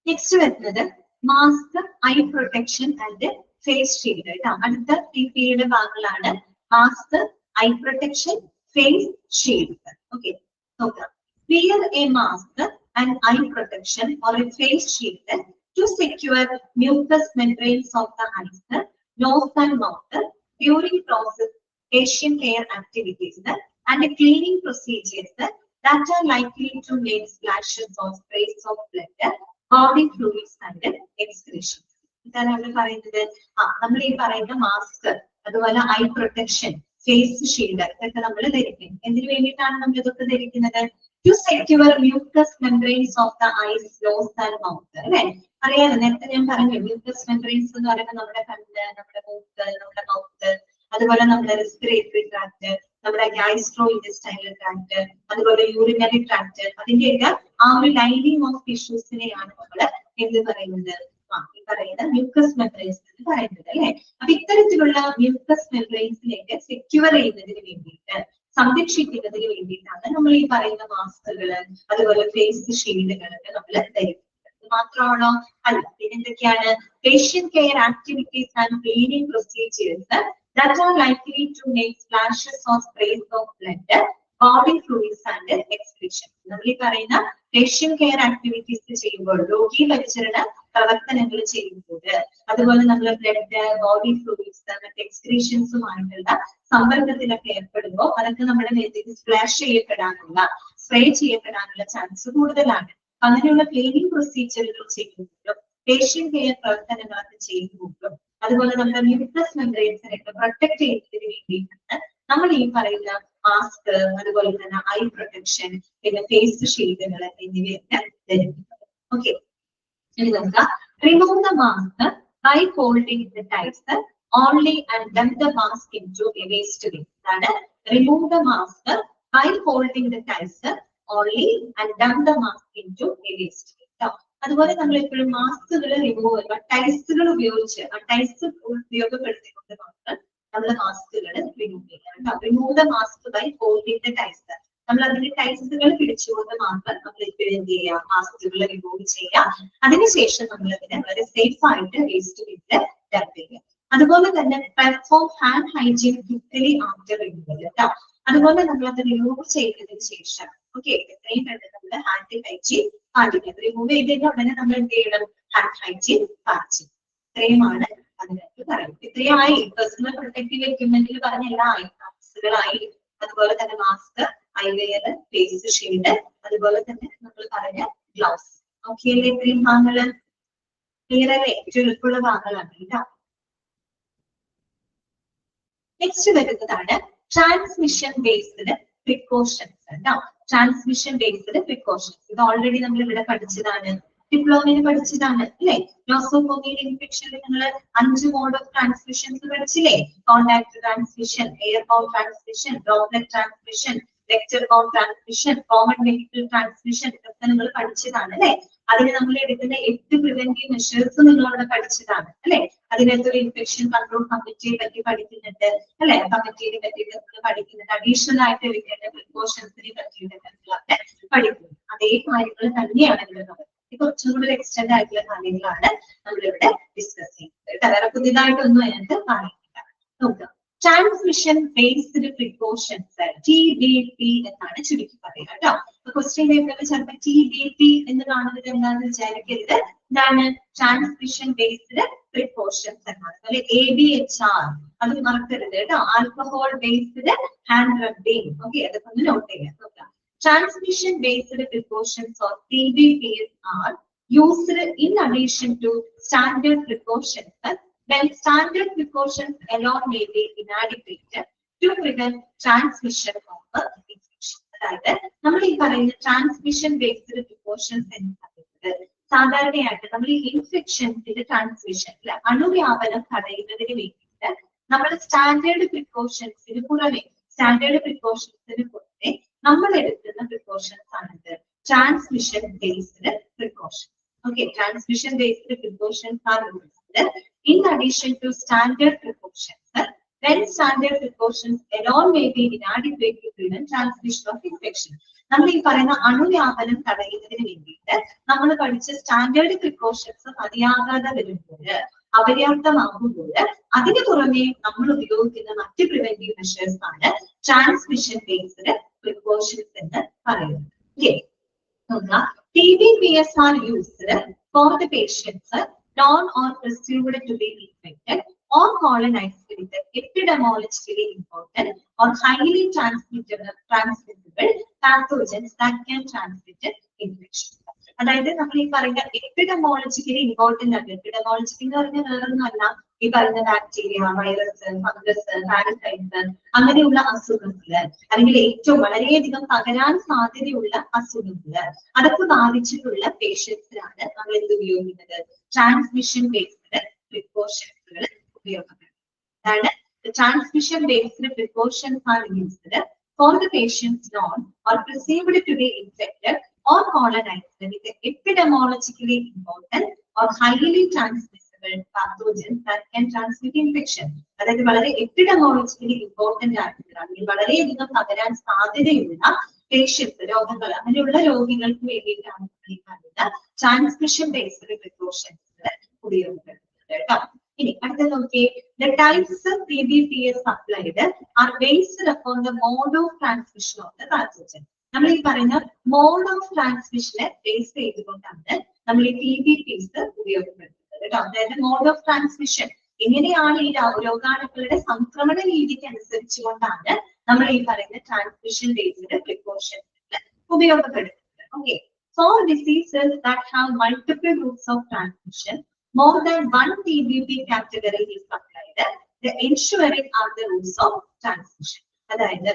നെക്സ്റ്റ് വരുന്നത് mask, eye protection and face shield കേട്ടോ. അടുത്ത ഈ പീരീഡ് ഭാഗങ്ങളാണ് mask, eye protection, face shield. Okay, നോക്കാം. Wear a mask and eye protection or a face shield to secure mucous membranes of the eyes, nose and mouth during process facial care activities and cleaning procedures that are likely to make splashes or sprays of blood, body fluids and excretions. ഇതാണ് നമ്മൾ പറയുന്നത്. നമ്മൾ ഈ പറയുന്ന mask, അതുപോലെ I protection, face shield ഇതൊക്കെ നമ്മൾ ധരിക്കും. എന്തിനു വേണ്ടിയിട്ടാണ് നമ്മൾ ഇതൊക്കെ ധരിക്കുന്നത്? To secure mucous membranes of the eyes, nose and mouth. അല്ലെ, അറിയാലോ, നേരത്തെ ഞാൻ പറഞ്ഞു mucous membranes എന്ന് പറയുമ്പോൾ നമ്മുടെ കണ്ണ്, നമ്മുടെ മൂക്ക്, നമ്മുടെ മൗത്ത്, അതുപോലെ നമ്മുടെ റെസ്പിറേറ്ററി ട്രാക്ട്, നമ്മുടെ ഗാസ്ട്രോ ഇൻറ്റെസ്റ്റൈനൽ ട്രാക്ട്, അതുപോലെ യൂറിനറി ട്രാക്ട്, അതിന്റെയൊക്കെ ആ ഒരു ലൈനിങ് ഓഫ് ടിഷ്യൂസിനെയാണ് നമ്മൾ എന്ത് പറയുന്നത്, ഈ പറയുന്ന മ്യൂക്കസ് മെംബ്രെയിൻസ് എന്ന് പറയുന്നത് അല്ലെ. അപ്പൊ ഇത്തരത്തിലുള്ള മ്യൂക്കസ് മെംബ്രെയിൻസിലേക്ക് സെക്യൂർ ചെയ്യുന്നതിന് വേണ്ടിയിട്ട്, സംരക്ഷിക്കുന്നതിന് വേണ്ടിയിട്ടാണ് നമ്മൾ ഈ പറയുന്ന മാസ്കുകള്, അതുപോലെ ഫേസ് ഷീൽഡുകളൊക്കെ നമ്മൾ ധരിക്കുന്നത്. മാത്രമാണോ? അല്ല. പിന്നെ എന്തൊക്കെയാണ്? Facial care activities and cleaning procedures that are likely to make splashes or sprays of blood, body fluids and excretion. നമ്മൾ ഈ പറയുന്ന ഫേഷ്യൽ കെയർ ആക്ടിവിറ്റീസ് ചെയ്യുമ്പോൾ, രോഗീ പരിചരണ പ്രവർത്തനങ്ങൾ ചെയ്യുമ്പോൾ, അതുപോലെ നമ്മൾ ബ്ലഡ്, ബോഡി ഫ്ലൂയിഡ്സ്, മറ്റ് എക്സ്ക്രീഷൻസുമായിട്ടുള്ള സമ്പർക്കത്തിലൊക്കെ ഏർപ്പെടുമ്പോൾ അതൊക്കെ നമ്മുടെ മേത്തേക്ക് സ്പ്ലാഷ് ചെയ്യപ്പെടാനുള്ള, സ്പ്രേ ചെയ്യപ്പെടാനുള്ള ചാൻസ് കൂടുതലാണ്. അങ്ങനെയുള്ള ക്ലീനിങ് പ്രൊസീജിയറുകൾ ചെയ്യുമ്പോഴും ഫേഷ്യൽ കെയർ പ്രവർത്തനങ്ങളൊക്കെ ചെയ്യുമ്പോഴും, അതുപോലെ നമ്മുടെ മ്യൂക്കസ് മെംബ്രെയിൻസിനൊക്കെ പ്രൊട്ടക്ട് ചെയ്യുന്നതിന് വേണ്ടിയിട്ടാണ് നമ്മൾ ഈ പറയുന്ന മാസ്ക്, അതുപോലെ തന്നെ ഐ പ്രൊട്ടക്ഷൻ, പിന്നെ ഫേസ് ഷീൽഡുകൾ എന്നിവയൊക്കെ ധരിക്കുന്നത്. Okay. Remove the mask by folding the dice only and dump the mask into a waste bin. Remove the mask by folding the dice only and dump the mask into a waste bin. അതുപോലെ നമ്മൾ എപ്പോഴും മാസ്കുകൾ remove ചെയ്യുക, ടൈസുകൾ ഉപയോഗിച്ച് ആ ties ഉപയോഗപ്പെടുത്തിക്കൊണ്ട് മാത്രം നമ്മൾ മാസ്കുകൾ റിമൂവ് ചെയ്യാം. Remove the mask by folding the ties. നമ്മൾ അതിന്റെ ടൈസുകൾ പിടിച്ചുകൊണ്ട് മാത്രം നമ്മൾ എപ്പോഴും എന്ത് ചെയ്യാം, മാസ്കുകൾ റിമൂവ് ചെയ്യാം. അതിനുശേഷം നമ്മൾ അതിനെ വളരെ സേഫ് ആയിട്ട് വേസ്റ്റ് ബിന്നിൽ ഡംപ് ചെയ്യാം. അതുപോലെ തന്നെ perform hand hygiene quickly after removal കേട്ടോ. അതുപോലെ നമ്മൾ അത് റിമൂവ് ചെയ്തതിന് ശേഷം എത്രയും പെട്ടെന്ന് നമ്മൾ ഹാൻഡ് ഹൈജീൻ പാലിക്കണം. റിമൂവ് ചെയ്തതിന്റെ ഉടനെ നമ്മൾ എന്ത് ചെയ്യണം, ഹാൻഡ് ഹൈജീൻ പാലിക്കണം. ഇത്രയുമാണ് അതിനകത്ത് പറയുന്നത്. ഇത്രയായി പേഴ്സണൽ പ്രൊട്ടക്റ്റീവ് എക്യുപ്മെന്റിൽ പറഞ്ഞ എല്ലാ ഐറ്റംസുകളായി. അതുപോലെ തന്നെ മാസ്ക്, ഐവെയർ, ഫേസ് ഷീൽഡ്, അതുപോലെ തന്നെ നമ്മൾ പറഞ്ഞ ഗ്ലൗസ്. ഓക്കെ അല്ലേ? ഇത്രയും ഭാഗങ്ങള് ക്ലിയർ അല്ലേ? ഏറ്റവും എളുപ്പമുള്ള ഭാഗങ്ങളാണ് കേട്ടോ. നെക്സ്റ്റ് വരുന്നതാണ് ട്രാൻസ്മിഷൻ ബേസ്ഡ് പ്രിക്കോഷൻസ് കേട്ടോ. ട്രാൻസ്മിഷൻ ബേസ്ഡ് പ്രിക്കോഷൻസ് ഇത് ഓൾറെഡി നമ്മൾ ഇവിടെ പഠിച്ചതാണ്, ഡിപ്ലോമയിൽ പഠിച്ചതാണ് അല്ലെ? നോസോകോമിയൽ ഇൻഫെക്ഷനിൽ നിങ്ങൾ 5 മോഡ് ഓഫ് ട്രാൻസ്മിഷൻസ് പഠിച്ചില്ലേ? Contact transmission, airborne transmission, droplet transmission, vector borne transmission, common vehicle transmission, ഇതൊക്കെ നിങ്ങൾ പഠിച്ചതാണ് അല്ലെ? അതിന് നമ്മൾ എടുക്കുന്ന 8 പ്രിവെന്റീവ് മെഷേഴ്സ് നിങ്ങൾ അവിടെ പഠിച്ചതാണ് അല്ലെ? അതിനകത്തൊരു ഇൻഫെക്ഷൻ കൺട്രോൾ കമ്മിറ്റിയെ പറ്റി പഠിക്കുന്നുണ്ട് അല്ലെ? കമ്മിറ്റിയെ പറ്റിയിട്ട് നമ്മൾ പഠിക്കുന്നുണ്ട്. അഡീഷണൽ ആയിട്ട് എടുക്കേണ്ട പ്രിക്കോഷൻസിനെ പറ്റിയിട്ട് നമ്മളവിടെ പഠിക്കുന്നത്. അതേ കാര്യങ്ങൾ തന്നെയാണ് ഇവിടെ നമ്മൾ കുറച്ചും കൂടി എക്സ്റ്റെൻഡ് ആയിട്ടുള്ള കാര്യങ്ങളാണ് നമ്മളിവിടെ ഡിസ്കസ് ചെയ്യുന്നത്. വേറെ പുതിയതായിട്ടൊന്നും അതിനകത്ത് പറയുന്നില്ല. നോക്കാം, ട്രാൻസ്മിഷൻ ബേസ്ഡ് പ്രിക്കോഷൻസ് TBP എന്നാണ് ചുരുക്കി പറയുക കേട്ടോ. ക്വസ്റ്റ്യൻ പേപ്പറിൽ ചിലപ്പോൾ TBP എന്ന് കാണുന്നത് എന്താണെന്ന് വിചാരിക്കരുത്. ഇതാണ് ട്രാൻസ്മിഷൻ ബേസ്ഡ് പ്രിക്കോഷൻസ് എന്നാണ്. അതുപോലെ ABHR അത് മറക്കരുത് കേട്ടോ. Alcohol based hand rubbing. Okay, അതൊക്കെ ഒന്ന് നോട്ട് ചെയ്യാം. നോക്കാം, transmission based precautions or TBPs are used in addition to standard precautions when standard precautions alone may be inadequate to prevent transmission of infection. അതായത് നമ്മൾ ഈ പറയുന്ന ട്രാൻസ്മിഷൻ ബേസ്ഡ് പ്രിക്കോഷൻസ് എന്ന് പറയുന്നത് സാധാരണയായിട്ട് നമ്മൾ ഈ ഇൻഫെക്ഷൻസിന്റെ ട്രാൻസ്മിഷൻ അണുവ്യാപനം തടയുന്നതിന് വേണ്ടിയിട്ട് നമ്മൾ സ്റ്റാൻഡേർഡ് പ്രിക്കോഷൻസിന് പുറമെ നമ്മൾ എടുക്കുന്ന പ്രിക്കോഷൻസ് ആണിത് transmission based precautions. Okay, transmission based precautions are used in addition to standard precautions when standard precautions alone may be inadequate to prevent transmission of infection. നമ്മൾ ഈ പറയുന്ന അണുവ്യാപനം തടയുന്നതിന് വേണ്ടിയിട്ട് നമ്മൾ പഠിച്ച സ്റ്റാൻഡേർഡ് പ്രിക്കോഷൻസ് മതിയാകാതെ വരുമ്പോൾ, അപര്യാപ്തമാകുമ്പോൾ അതിന് പുറമെ നമ്മൾ ഉപയോഗിക്കുന്ന മറ്റ് പ്രിവെന്റീവ് മെഷേഴ്സ് ആണ് ട്രാൻസ്മിഷൻ ബേസ്ഡ് പ്രിക്കോഷൻസ് എന്ന് പറയുന്നത്. TBPs are used for the patients known or presumed to be infected or colonized with epidemiologically important or highly transmissible pathogens that can transmit infection. അതായത് നമ്മൾ ഈ പറയുന്ന എപ്പിഡമോളജിക്കലി ഇമ്പോർട്ടന്റ് ആണ്. Epidemiological എന്ന് പറഞ്ഞാൽ വേറൊന്നുമല്ല, ഈ പറയുന്ന ബാക്ടീരിയ, വൈറസ്, ഫംഗസ്, പാരസൈറ്റ്സ് അങ്ങനെയുള്ള അസുഖങ്ങള്, അല്ലെങ്കിൽ ഏറ്റവും വളരെയധികം പകരാൻ സാധ്യതയുള്ള അസുഖങ്ങള്, അതൊക്കെ ബാധിച്ചിട്ടുള്ള പേഷ്യൻസിനാണ് നമ്മൾ എന്ത് ഉപയോഗിക്കുന്നത്, ട്രാൻസ്മിഷൻ ബേസ്ഡ് പ്രിക്കോഷൻസുകൾ ഉപയോഗപ്പെടുന്നത്. അതാണ് transmission based precautions are used for the patients known or perceived to be infected or colonized with epidemiologically important or highly transmissible pathogens that can transmit infection. അതായത് വളരെ എപ്പിഡമോളജിക്കലി ഇമ്പോർട്ടന്റ് ആയിട്ടുള്ള, വളരെയധികം പകരാൻ സാധ്യതയുള്ള പേഷ്യൻസ്, രോഗങ്ങൾ, അങ്ങനെയുള്ള രോഗികൾക്ക് വേണ്ടിയിട്ടാണ് ഈ പറയുന്ന ട്രാൻസ്മിഷൻ ബേസ്ഡ് പ്രിക്കോഷൻസ് ഉപയോഗപ്പെടുത്തുന്നത് കേട്ടോ. ഇനി അടുത്ത നോക്കിയേ, the types of TBPs applied are based upon the mode of transmission of the pathogen. നമ്മൾ ഈ പറയുന്ന മോഡ് ഓഫ് ട്രാൻസ്മിഷനെ ബേസ് ചെയ്തുകൊണ്ടാണ് നമ്മൾ ഈ TBPs ഉപയോഗപ്പെടുത്തുന്നത് കേട്ടോ. അതായത് മോഡ് ഓഫ് ട്രാൻസ്മിഷൻ എങ്ങനെയാണ് ഈ രോഗാണുക്കളുടെ സംക്രമണ രീതിക്ക് അനുസരിച്ചുകൊണ്ടാണ് നമ്മൾ ഈ പറയുന്ന ട്രാൻസ്മിഷൻ ബേസ്ഡ് പ്രിക്കോഷൻസ് ഉപയോഗപ്പെടുത്തുന്നത്. Okay, for diseases that have multiple routes of transmission, more than one TBP category is applied. The ensuring are the routes of transmission. അതായത്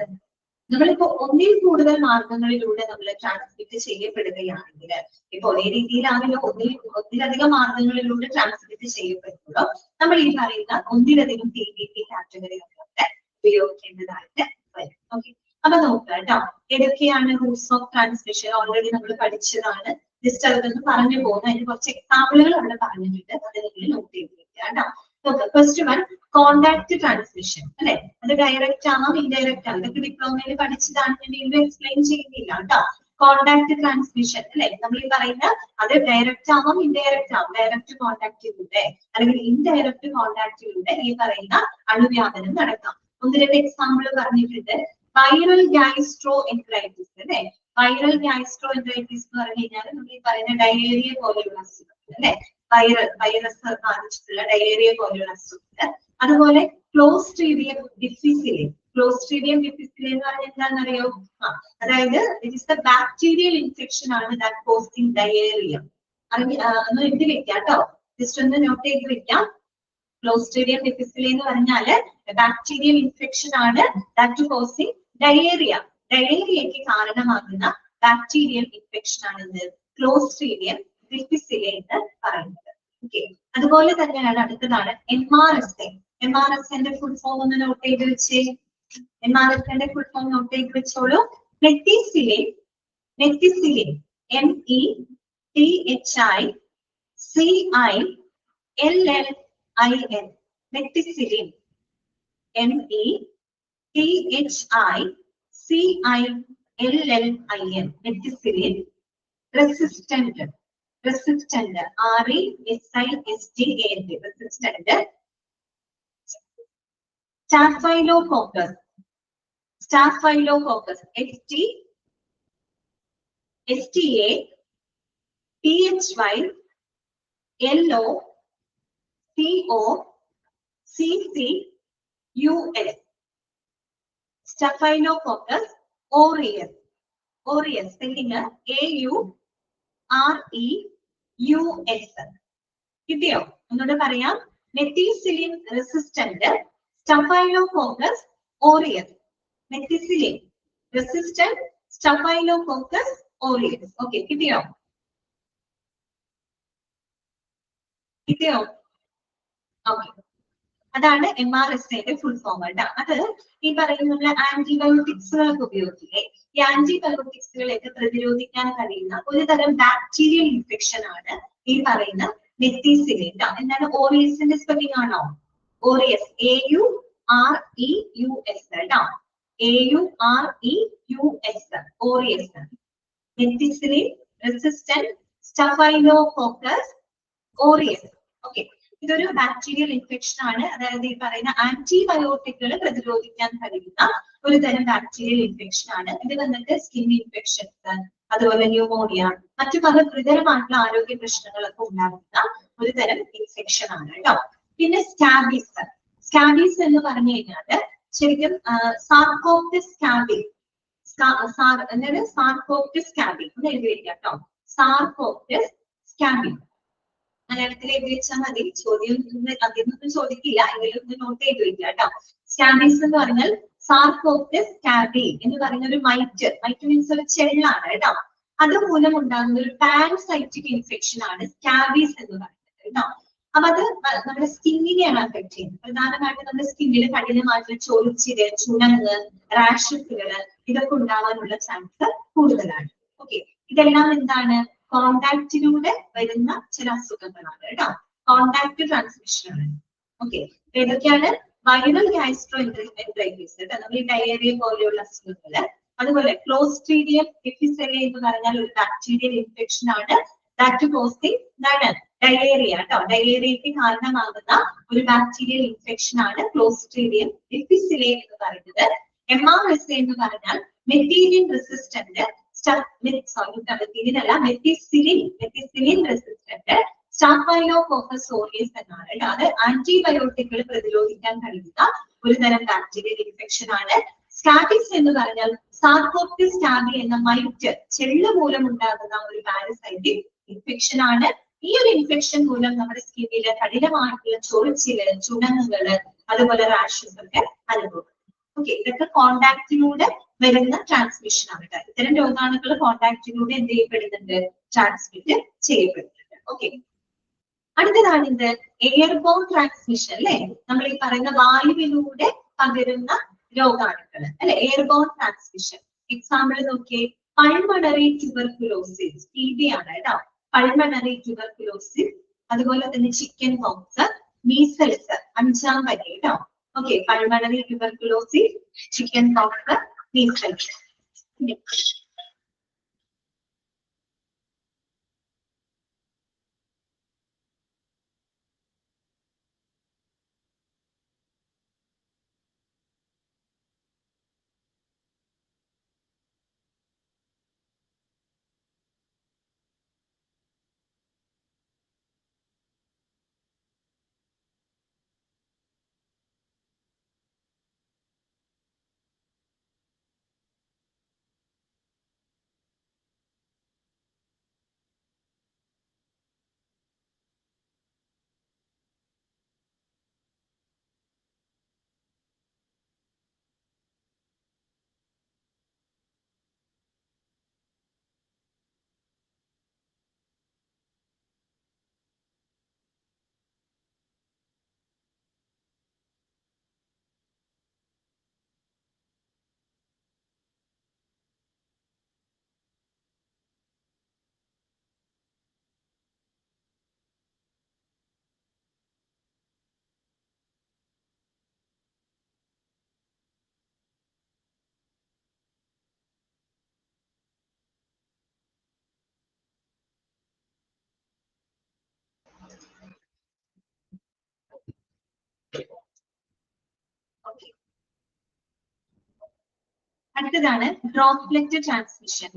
നമ്മളിപ്പോ ഒന്നിൽ കൂടുതൽ മാർഗങ്ങളിലൂടെ നമ്മൾ ട്രാൻസ്മിറ്റ് ചെയ്യപ്പെടുകയാണെങ്കിൽ, ഇപ്പൊ ഒരേ രീതിയിലാണല്ലോ ഒന്നിലധികം മാർഗങ്ങളിലൂടെ ട്രാൻസ്മിറ്റ് ചെയ്യപ്പെടുമ്പോൾ നമ്മൾ ഈ പറയുന്ന ഒന്നിലധികം TPP കാറ്റഗറികളൊക്കെ ഉപയോഗിക്കേണ്ടതായിട്ട് വരും. ഓക്കെ, അപ്പൊ നോക്കുക കേട്ടോ, ഏതൊക്കെയാണ് റൂട്ട്സ് ഓഫ് ട്രാൻസ്മിഷൻ ഓൾറെഡി നമ്മൾ പഠിച്ചതാണ്. ജസ്റ്റ് അതൊന്ന് പറഞ്ഞു പോകുന്നു. അതിന് കുറച്ച് എക്സാമ്പിളുകൾ അവിടെ പറഞ്ഞിട്ടുണ്ട്, അത് നിങ്ങൾ നോട്ട് ചെയ്ത് വെക്കുക കേട്ടോ. ഫസ്റ്റ് വൺ, കോണ്ടാക്ട് ട്രാൻസ്മിഷൻ അല്ലെ. അത് ഡയറക്റ്റ് ആവാം, ഇൻഡയറക്റ്റ് ആവാം. ഇതൊക്കെ ഡിപ്ലോമയിൽ പഠിച്ചതാണ്, ഞാൻ വീണ്ടും എക്സ്പ്ലെയിൻ ചെയ്യുന്നില്ല കേട്ടോ. കോണ്ടാക്ട് ട്രാൻസ്മിഷൻ അല്ലെ, നമ്മൾ ഈ പറയുന്ന അത് ഡയറക്റ്റ് ആവാം, ഇൻഡയറക്റ്റ് ആവാം. ഡയറക്റ്റ് കോണ്ടാക്റ്റിലൂടെ അല്ലെങ്കിൽ ഇൻഡയറക്റ്റ് കോണ്ടാക്റ്റിലൂടെ ഈ പറയുന്ന അണുവ്യാപനം നടക്കാം. ഒന്ന് രണ്ട് എക്സാമ്പിൾ പറഞ്ഞിട്ടുണ്ട്. വൈറൽ ഗാസ്ട്രോ എൻട്രൈറ്റിസ് അല്ലെ. വൈറൽ ഗാസ്ട്രോ എൻട്രൈറ്റിസ് എന്ന് പറഞ്ഞു കഴിഞ്ഞാൽ നമ്മൾ ഈ പറയുന്ന ഡയേറിയ പോലെയുള്ള അസുഖങ്ങൾ അല്ലെ. വൈറസ് ബാധിച്ചിട്ടുള്ള ഡയേറിയ പോലെയുള്ള അസുഖങ്ങൾ. അതുപോലെ ക്ലോസ്ട്രീഡിയം ഡിഫിസിലെ. ക്ലോസ്ട്രീഡിയം ഡിഫിസിലെ എന്ന് പറഞ്ഞാൽ എന്താണെന്നറിയോ? അതായത് it is the bacterial infection ആണ് ദാറ്റ് കോസിംഗ് ഡയേറിയ. ഒന്ന് എഴുതി വെക്കാം കേട്ടോ, ജസ്റ്റ് ഒന്ന് നോട്ട് ചെയ്ത് വെക്കാം. ക്ലോസ്ട്രീഡിയം ഡിഫിസിലെ എന്ന് പറഞ്ഞാല് ബാക്ടീരിയൽ ഇൻഫെക്ഷൻ ആണ് ദാറ്റ് കോസിംഗ് ഡയേറിയ. ഡയേറിയയ്ക്ക് കാരണമാകുന്ന ബാക്ടീരിയൽ ഇൻഫെക്ഷൻ ആണ് ക്ലോസ്ട്രീഡിയം ഡിഫിസിലെ എന്ന് പറയുന്നത്. ഓക്കെ, അതുപോലെ തന്നെയാണ് അടുത്തതാണ് MRSA. MRSAന്റെ ഫുൾ ഫോം ഒന്ന് നോട്ട് ചെയ്ത് വെച്ചേ. MRSAന്റെ ഫുൾ ഫോം നോട്ട് ചെയ്ത് വെച്ചോളൂ. Methicillin. Methicillin METHICILLIN. Methicillin METHICILLIN. Methicillin. Resistant. Resistant RESISTANT. Resistant. Staphylococcus. Staphylococcus STAPHYLOCOCCUS. Staphylococcus aureus. Aureus spelling AUREUS. കിട്ടിയോ? ഒന്നുകൂടെ പറയാം. Methicillin resistant, Staphylococcus aureus. Methicillin resistant, Staphylococcus aureus. Okay, കിട്ടിയോ? കിട്ടിയോ? Okay, അതാണ് MRSAയുടെ full form കേട്ടോ. അത് ഈ പറയുന്ന ആന്റിബയോട്ടിക്സുകളൊക്കെ ഉപയോഗിക്കില്ലേ, ഈ ആന്റിബയോട്ടിക്സുകളെയൊക്കെ പ്രതിരോധിക്കാൻ കഴിയുന്ന ഒരു തരം ബാക്ടീരിയൽ ഇൻഫെക്ഷൻ ആണ് ഈ പറയുന്ന മെത്തിസിലിൻ. എന്താണ് ഓറിയസിന്റെ സ്പെല്ലിംഗ് ആണോ? ഓറിയസ് AUREUS കേട്ടോ. AUREUS ഓറിയസ്. Methicillin resistant Staphylococcus aureus. Okay, ഇതൊരു ബാക്ടീരിയൽ ഇൻഫെക്ഷൻ ആണ്. അതായത് ഈ പറയുന്ന ആന്റിബയോട്ടിക്കുകൾ പ്രതിരോധിക്കാൻ കഴിയുന്ന ഒരു തരം ബാക്ടീരിയൽ ഇൻഫെക്ഷൻ ആണ്. ഇത് വന്നിട്ട് സ്കിൻ ഇൻഫെക്ഷൻസ്, അതുപോലെ ന്യൂമോണിയ, മറ്റു പല ഗുരുതരമായിട്ടുള്ള ആരോഗ്യ പ്രശ്നങ്ങളൊക്കെ ഉണ്ടാകുന്ന ഒരു തരം ഇൻഫെക്ഷൻ ആണ് കേട്ടോ. പിന്നെ സ്കാബീസ്. സ്കാബീസ് എന്ന് പറഞ്ഞു കഴിഞ്ഞാല് ശരിക്കും സാർകോപ്റ്റിസ് സ്കാബി. അതായത് സാർകോപ്റ്റിസ് സ്കാബി എന്ന് എഴുതി വെക്കാം കേട്ടോ. സാർകോപ്റ്റിസ് സ്കാബി മലയാളത്തിൽ എഴുതി വെച്ചാൽ മതി. ചോദ്യം അതിനൊന്നും ചോദിക്കില്ല, എങ്കിലും ഒന്ന് നോട്ട് ചെയ്ത് വെക്കുക കേട്ടോ. സ്കാബീസ് എന്ന് പറഞ്ഞാൽ സാർകോപ്റ്റിസ് സ്കാബി എന്ന് പറയുന്ന ഒരു മൈറ്റ്. മൈറ്റ് മീൻസ് ഒരു ചെള്ളാണ് കേട്ടോ. അതുമൂലം ഉണ്ടാകുന്ന ഒരു പാരസൈറ്റിക് ഇൻഫെക്ഷൻ ആണ് സ്കാബീസ് എന്ന് പറയുന്നത് കേട്ടോ. അപ്പൊ അത് നമ്മുടെ സ്കിന്നിനെയാണ് അഫക്ട് ചെയ്യുന്നത്. പ്രധാനമായിട്ടും നമ്മുടെ സ്കിന്നിൽ കഠിനമായിട്ടുള്ള ചൊറിച്ചില്, ചുണങ്ങ്, റാഷസുകള് ഇതൊക്കെ ഉണ്ടാവാനുള്ള ചാൻസ് കൂടുതലാണ്. ഓക്കെ, ഇതെല്ലാം എന്താണ്? കോണ്ടാക്റ്റിലൂടെ വരുന്ന ചില അസുഖങ്ങളാണ് കേട്ടോ. കോണ്ടാക്ട് ട്രാൻസ്മിഷൻ ആണ്. ഓക്കെ, ഏതൊക്കെയാണ്? വൈറൽ ഗാസ്ട്രോ എൻട്രൈറ്റിസ് കേട്ടോ, നമ്മൾ ഈ ഡയേറിയ പോലെയുള്ള അസുഖങ്ങള്. അതുപോലെ ക്ലോസ്ട്രീഡിയം ഡിഫിസിലെ എന്ന് പറഞ്ഞാൽ ഒരു ബാക്ടീരിയൽ ഇൻഫെക്ഷൻ ആണ് ദാറ്റ് കോസിംഗ് ഡയേറിയ കേട്ടോ. ഡയേറിയയ്ക്ക് കാരണമാകുന്ന ഒരു ബാക്ടീരിയൽ ഇൻഫെക്ഷൻ ആണ് ക്ലോസ്ട്രീഡിയം ഡിഫിസിലെ എന്ന് പറയുന്നത്. MRSA എന്ന് പറഞ്ഞാൽ material resistant methicillin resistant Staphylococcus aureus എന്നാണ്. അത് ആന്റിബയോട്ടിക്കുകൾ പ്രതിരോധിക്കാൻ കഴിയുന്ന ഒരു തരം ബാക്ടീരിയൽ ഇൻഫെക്ഷൻ ആണ്. സ്കാബീസ് എന്ന് പറഞ്ഞാൽ സാർകോപ്റ്റിസ് സ്കാബി എന്ന മൈറ്റ്, ചെള്ള് മൂലം ഉണ്ടാകുന്ന ഒരു പാരസൈറ്റിക് ഇൻഫെക്ഷൻ ആണ്. ഈ ഒരു ഇൻഫെക്ഷൻ മൂലം നമ്മുടെ സ്കിന്നിലെ കഠിനമായിട്ടുള്ള ചൊറിച്ചില്, ചുണങ്ങുകള്, അതുപോലെ റാഷസ് ഒക്കെ അനുഭവം. ഓക്കെ, ഇതൊക്കെ കോണ്ടാക്റ്റിലൂടെ വരുന്ന ട്രാൻസ്മിഷൻ ആണ്. ഇത്തരം രോഗാണുക്കൾ കോണ്ടാക്റ്റിലൂടെ എന്ത് ചെയ്യപ്പെടുന്നുണ്ട്? ട്രാൻസ്മിറ്റ് ചെയ്യപ്പെടുന്നുണ്ട്. ഓക്കെ, അടുത്തതാണ് ഇത് എയർബോൺ ട്രാൻസ്മിഷൻ അല്ലെ. നമ്മൾ ഈ പറയുന്ന വായുവിലൂടെ പകരുന്ന രോഗാണുക്കൾ അല്ലെ, എയർബോൺ ട്രാൻസ്മിഷൻ. എക്സാമ്പിൾ നോക്കിയേ, പൾമണറി ട്യൂബർകുലോസിസ്, TB ആണ് കേട്ടോ. പൾമണറി ട്യൂബർകുലോസിസ്, അതുപോലെ തന്നെ ചിക്കൻ പോക്സ്, മീസൽസ്, 5ാം പനി കേട്ടോ. Okay, pulmonary tuberculosis, chicken pox, measles. അടുത്തതാണ് ഡ്രോപ്ലെറ്റ് ട്രാൻസ്മിഷൻ.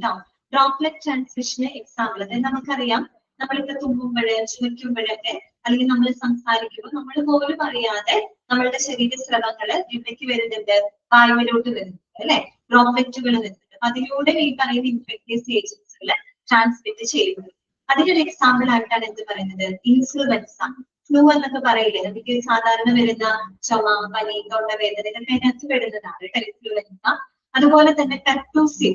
ഡ്രോപ്ലെറ്റ് ട്രാൻസ്മിഷന് എക്സാമ്പിൾ അതായത് നമുക്കറിയാം, നമ്മളിപ്പോ തുമ്മുമ്പോഴ്, ചുമയ്ക്കുമ്പോഴൊക്കെ അല്ലെങ്കിൽ നമ്മൾ സംസാരിക്കുമ്പോൾ നമ്മൾ പോലും അറിയാതെ നമ്മളുടെ ശരീരസ്രവങ്ങൾ എവിടേക്ക് വരുന്നുണ്ട്? വായുവിലോട്ട് വരുന്നുണ്ട് അല്ലെ, ഡ്രോപ്ലെറ്റുകൾ വരുന്നുണ്ട്. അതിലൂടെ ഈ പറയുന്ന ഇൻഫെക്റ്റീവ് ഏജൻസുകൾ ട്രാൻസ്മിറ്റ് ചെയ്യുന്നത്. അതിനൊരു എക്സാമ്പിൾ ആയിട്ടാണ് എന്ത് പറയുന്നത്? ഇൻഫ്ലുവൻസ, ഫ്ലൂ എന്നൊക്കെ പറയില്ലേ, നമുക്ക് സാധാരണ വരുന്ന ചുമ, പനി, തൊണ്ടവേദന ഇതൊക്കെ അതിനകത്ത് വരുന്നതാണ് ഇൻഫ്ലുവൻസ. അതുപോലെ തന്നെ pertussis,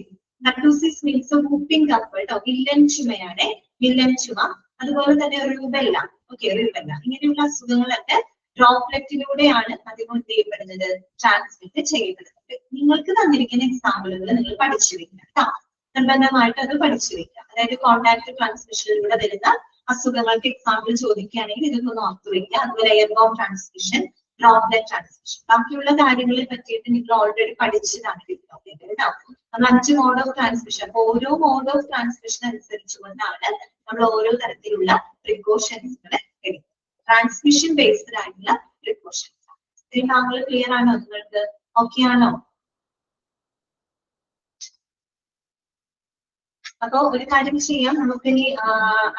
pertussis means whooping cough കേട്ടോ, വില്ലൻ ചുമയാണ്, വില്ലൻ ചുമ. അതുപോലെ തന്നെ റൂബെല്ല, ഓക്കെ, റൂബെല്ല. ഇങ്ങനെയുള്ള അസുഖങ്ങളൊക്കെ ഡ്രോപ്ലെറ്റിലൂടെയാണ് അധികം എന്ത് ചെയ്യപ്പെടുന്നത്? ട്രാൻസ്മിറ്റ് ചെയ്യപ്പെടുന്നത്. നിങ്ങൾക്ക് തന്നിരിക്കുന്ന എക്സാമ്പിളുകൾ നിങ്ങൾ പഠിച്ചു വെക്കുക കേട്ടോ, നിർബന്ധമായിട്ട് അത് പഠിച്ചു വെക്കുക. അതായത് കോണ്ടാക്ട് ട്രാൻസ്മിഷനിലൂടെ വരുന്ന അസുഖങ്ങൾക്ക് എക്സാമ്പിൾ ചോദിക്കുകയാണെങ്കിൽ ഇതൊന്ന് ഓർത്തു വെക്കുക. അതുപോലെ എയർബോൺ ട്രാൻസ്മിഷൻ, ഡ്രോപ്ലെറ്റ് ട്രാൻസ്മിഷൻ, ബാക്കിയുള്ള കാര്യങ്ങളെ പറ്റിയിട്ട് നിങ്ങൾ ഓൾറെഡി പഠിച്ചതാണ് കേട്ടോ. നമ്മൾ 5 മോഡ് ഓഫ് ട്രാൻസ്മിഷൻ, അപ്പൊ ഓരോ മോഡ് ഓഫ് ട്രാൻസ്മിഷൻ അനുസരിച്ചുകൊണ്ടാണ് നമ്മൾ ഓരോ തരത്തിലുള്ള പ്രിക്കോഷൻസുകൾ എടുക്കുന്നത്. ട്രാൻസ്മിഷൻ ബേസ്ഡ് ആയിട്ടുള്ള പ്രിക്കോഷൻസ്. ഇത്രയും താങ്കൾ ക്ലിയർ ആണോ? നിങ്ങൾക്ക് ഓക്കെ ആണോ? അപ്പൊ ഒരു കാര്യം ചെയ്യാം, നമുക്ക് ഇനി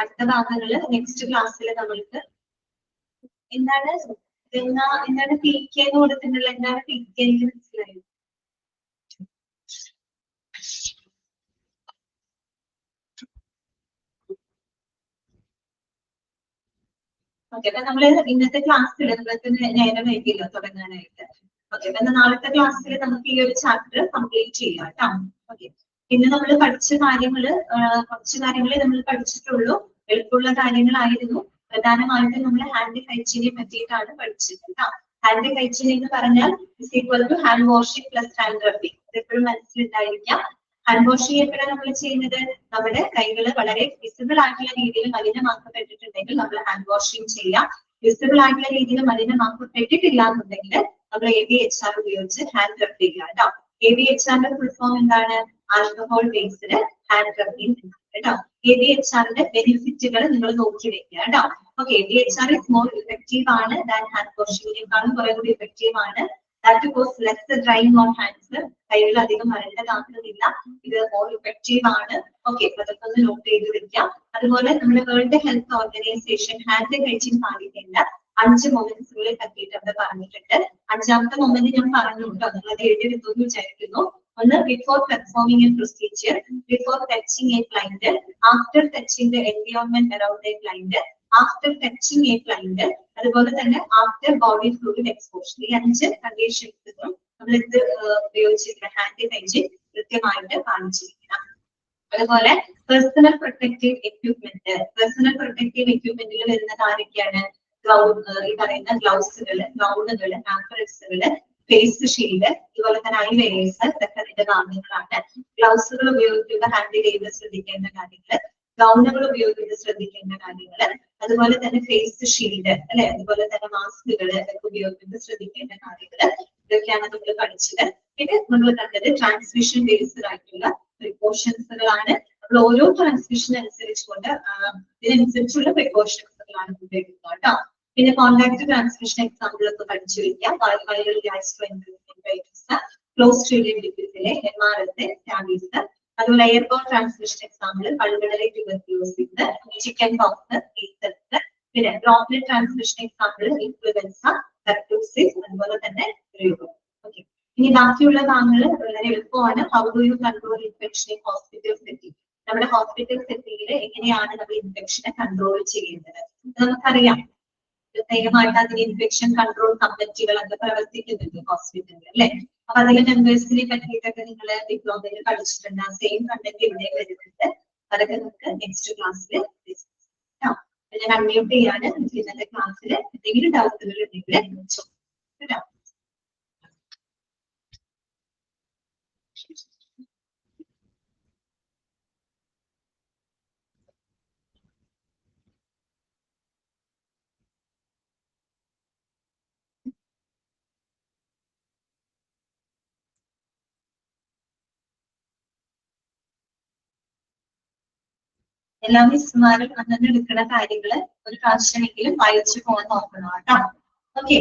അടുത്ത ഭാഗങ്ങള് നെക്സ്റ്റ് ക്ലാസ്സിൽ നമ്മൾക്ക് എന്താണ് PK എന്ന് കൊടുത്തിട്ടുള്ള, എന്താണ് PK എന്ന് മനസ്സിലായോ? ഓക്കെ, അപ്പൊ നമ്മള് ഇന്നത്തെ ക്ലാസ്സിൽ നിങ്ങൾക്ക് നേരം വൈകില്ലോ തുടങ്ങാനായിട്ട്. ഓക്കെ, അപ്പൊ നാളത്തെ ക്ലാസ്സിൽ നമുക്ക് ഈ ഒരു ചാപ്റ്റർ കംപ്ലീറ്റ് ചെയ്യാം കേട്ടോ. ഓക്കെ, പിന്നെ നമ്മൾ പഠിച്ച കാര്യങ്ങള് കുറച്ച് കാര്യങ്ങളെ നമ്മൾ പഠിച്ചിട്ടുള്ളൂ. എളുപ്പമുള്ള കാര്യങ്ങളായിരുന്നു. പ്രധാനമായിട്ടും നമ്മൾ ഹാൻഡ് ഹൈജീനെ പറ്റിയിട്ടാണ് പഠിച്ചത് കേട്ടോ. ഹാൻഡ് ഹൈജീൻ എന്ന് പറഞ്ഞാൽ hand washing plus hand rubbing. എപ്പോഴും മനസ്സിലുണ്ടായിരിക്കാം. ഹാൻഡ് വാഷിംഗ് എപ്പോഴാണ് നമ്മൾ ചെയ്യുന്നത്? നമ്മുടെ കൈകൾ വളരെ വിസിബിൾ ആയിട്ടുള്ള രീതിയിൽ മലിനമാക്കപ്പെട്ടിട്ടുണ്ടെങ്കിൽ നമ്മൾ ഹാൻഡ് വാഷിംഗ് ചെയ്യാം. വിസിബിൾ ആയിട്ടുള്ള രീതിയിൽ മലിനമാക്കപ്പെട്ടിട്ടില്ല എന്നുണ്ടെങ്കിൽ നമ്മൾ ABHR ഉപയോഗിച്ച് ഹാൻഡ് റബ് ചെയ്യുക കേട്ടോ. ABHRന്റെ ഫുൾ ഫോം എന്താണ്? ആൽക്കഹോൾ ബേസ്ഡ് ഹാൻഡ് റബ്ബിംഗ് കേട്ടോ. ABHRന്റെ ബെനിഫിറ്റുകൾ നിങ്ങൾ നോക്കി വെക്കുക കേട്ടോ. Okay, ABHR is more effective ആണ് ദാൻ ഹാൻഡ് വാഷിംഗിനേക്കാളും കുറെ കൂടി ഇഫക്റ്റീവ് ആണ്. That cause less drying on hands. കൈകൾ അധികം വരണ്ടതാക്കുന്നില്ല. ഇത് മോർ ഇഫക്റ്റീവ് ആണ്. ഓക്കെ, അതൊക്കെ ഒന്ന് നോട്ട് ചെയ്ത് വെക്കാം. അതുപോലെ നമ്മുടെ world Health Organization hand hygiene പാലിക്കേണ്ട 5 മൊമെന്റ്സുകളെ പറ്റിയിട്ട് അവിടെ പറഞ്ഞിട്ടുണ്ട്. 5ാമത്തെ മൊമെന്റ് ഞാൻ പറഞ്ഞു കേട്ടോ, നിങ്ങൾ അത് എഴുതിയെടുത്തു വിചാരിക്കുന്നു. ഒന്ന്, before performing A procedure, before touching A client, after touching the environment around A client, after touching A client, അതുപോലെ തന്നെ ആഫ്റ്റർ ബോഡി ഫ്ലൂയിഡ് എക്സ്പോഷർ. ഈ 5 കണ്ടീഷൻസും നമ്മൾ ഇത് ഉപയോഗിച്ചിരിക്കുന്ന ഹാൻഡ് ഹൈജീൻ കൃത്യമായിട്ട് പാലിച്ചിരിക്കണം. അതുപോലെ personal protective equipment. Personal protective എക്യുപ്മെന്റിൽ വരുന്ന ആരൊക്കെയാണ്? ഈ പറയുന്ന ഗ്ലൗസുകള്, ഗൗണുകള്, ആംബ്രറ്റ്സുകള്, ഫേസ് ഷീൽഡ്, അതുപോലെ തന്നെ ഐവെയേഴ്സ്, ഇതൊക്കെ അതിന്റെ ഭാഗങ്ങളാണ്. ഗ്ലൗസുകൾ ഉപയോഗിക്കുമ്പോൾ ഹാൻഡിൽ ചെയ്ത് ശ്രദ്ധിക്കേണ്ട കാര്യങ്ങള്, ഗൗണുകൾ ഉപയോഗിക്കുന്നത് ശ്രദ്ധിക്കേണ്ട കാര്യങ്ങള്, അതുപോലെ തന്നെ ഫേസ് ഷീൽഡ് അല്ലെ, അതുപോലെ തന്നെ മാസ്കുകള് ഇതൊക്കെ ഉപയോഗിക്കുന്നത് ശ്രദ്ധിക്കേണ്ട കാര്യങ്ങള്, ഇതൊക്കെയാണ് നമ്മൾ പഠിച്ചത്. ഇത് നമ്മൾ കണ്ടത് ട്രാൻസ്മിഷൻ ബേസ്ഡ് ആയിട്ടുള്ള പ്രിക്കോഷൻസുകളാണ്. നമ്മൾ ഓരോ ട്രാൻസ്മിഷൻ അനുസരിച്ചുകൊണ്ട് ഇതിനനുസരിച്ചുള്ള പ്രിക്കോഷൻസുകളാണ് ഉപയോഗിക്കുന്നത് കേട്ടോ. പിന്നെ കോണ്ടാക്ട് ട്രാൻസ്മിഷൻ എക്സാമ്പിൾ ഒക്കെ പഠിച്ചു വെക്കാം. Viral gastroenteritis, clostridium difficile MRSA, scabies. അതുപോലെ airborne transmission example pulmonary tuberculosis, chicken pox, measles. പിന്നെ droplet transmission example influenza, pertussis, അതുപോലെ തന്നെ രോഗം. ഓക്കെ, ഇനി ബാക്കിയുള്ള ഭാഗങ്ങൾ വളരെ എളുപ്പമാണ്. How do you control infection in hospital setting? നമ്മുടെ ഹോസ്പിറ്റൽ സെറ്റിംഗിൽ എങ്ങനെയാണ് നമ്മൾ ഇൻഫെക്ഷനെ കൺട്രോൾ ചെയ്യുന്നത്? നമുക്കറിയാം, പ്രത്യേകമായിട്ട് അതിന് ഇൻഫെക്ഷൻ കൺട്രോൾ കമ്മിറ്റികൾ ഒക്കെ പ്രവർത്തിക്കുന്നുണ്ട് ഹോസ്പിറ്റലിൽ അല്ലെ. അപ്പൊ അതിലെ മെമ്പേഴ്സിനെ പറ്റിയിട്ടൊക്കെ നിങ്ങൾ ഡിപ്ലോമയിൽ പഠിച്ചിട്ടുണ്ട്. സെയിം കണ്ടന്റ് ഇവിടെ വരുന്നുണ്ട്. അതൊക്കെ നമുക്ക് നെക്സ്റ്റ് ക്ലാസ്സിൽ ഡിസ്കസ് ചെയ്യാം. ഞാൻ അൺമ്യൂട്ട് ചെയ്യാണ്. ഇന്നത്തെ ക്ലാസ്സിൽ എന്തെങ്കിലും ഡൗട്ടുകൾ ഉണ്ടെങ്കിൽ കേട്ടോ. എല്ലാ മിസ്സുമാരും അന്നു എടുക്കുന്ന കാര്യങ്ങള് ഒരു പ്രാവശ്യമെങ്കിലും വായിച്ചു പോകാൻ നോക്കണം കേട്ടോ. ഓക്കെ,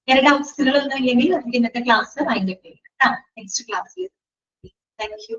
വേറെ ഡൗട്ട്സുകൾ ഒന്നും ഇല്ലെങ്കിൽ നമുക്ക് ഇന്നത്തെ ക്ലാസ് വൈൻഡപ്പ് ചെയ്യാം കേട്ടോ. നെക്സ്റ്റ് ക്ലാസ്സിൽ. Thank you.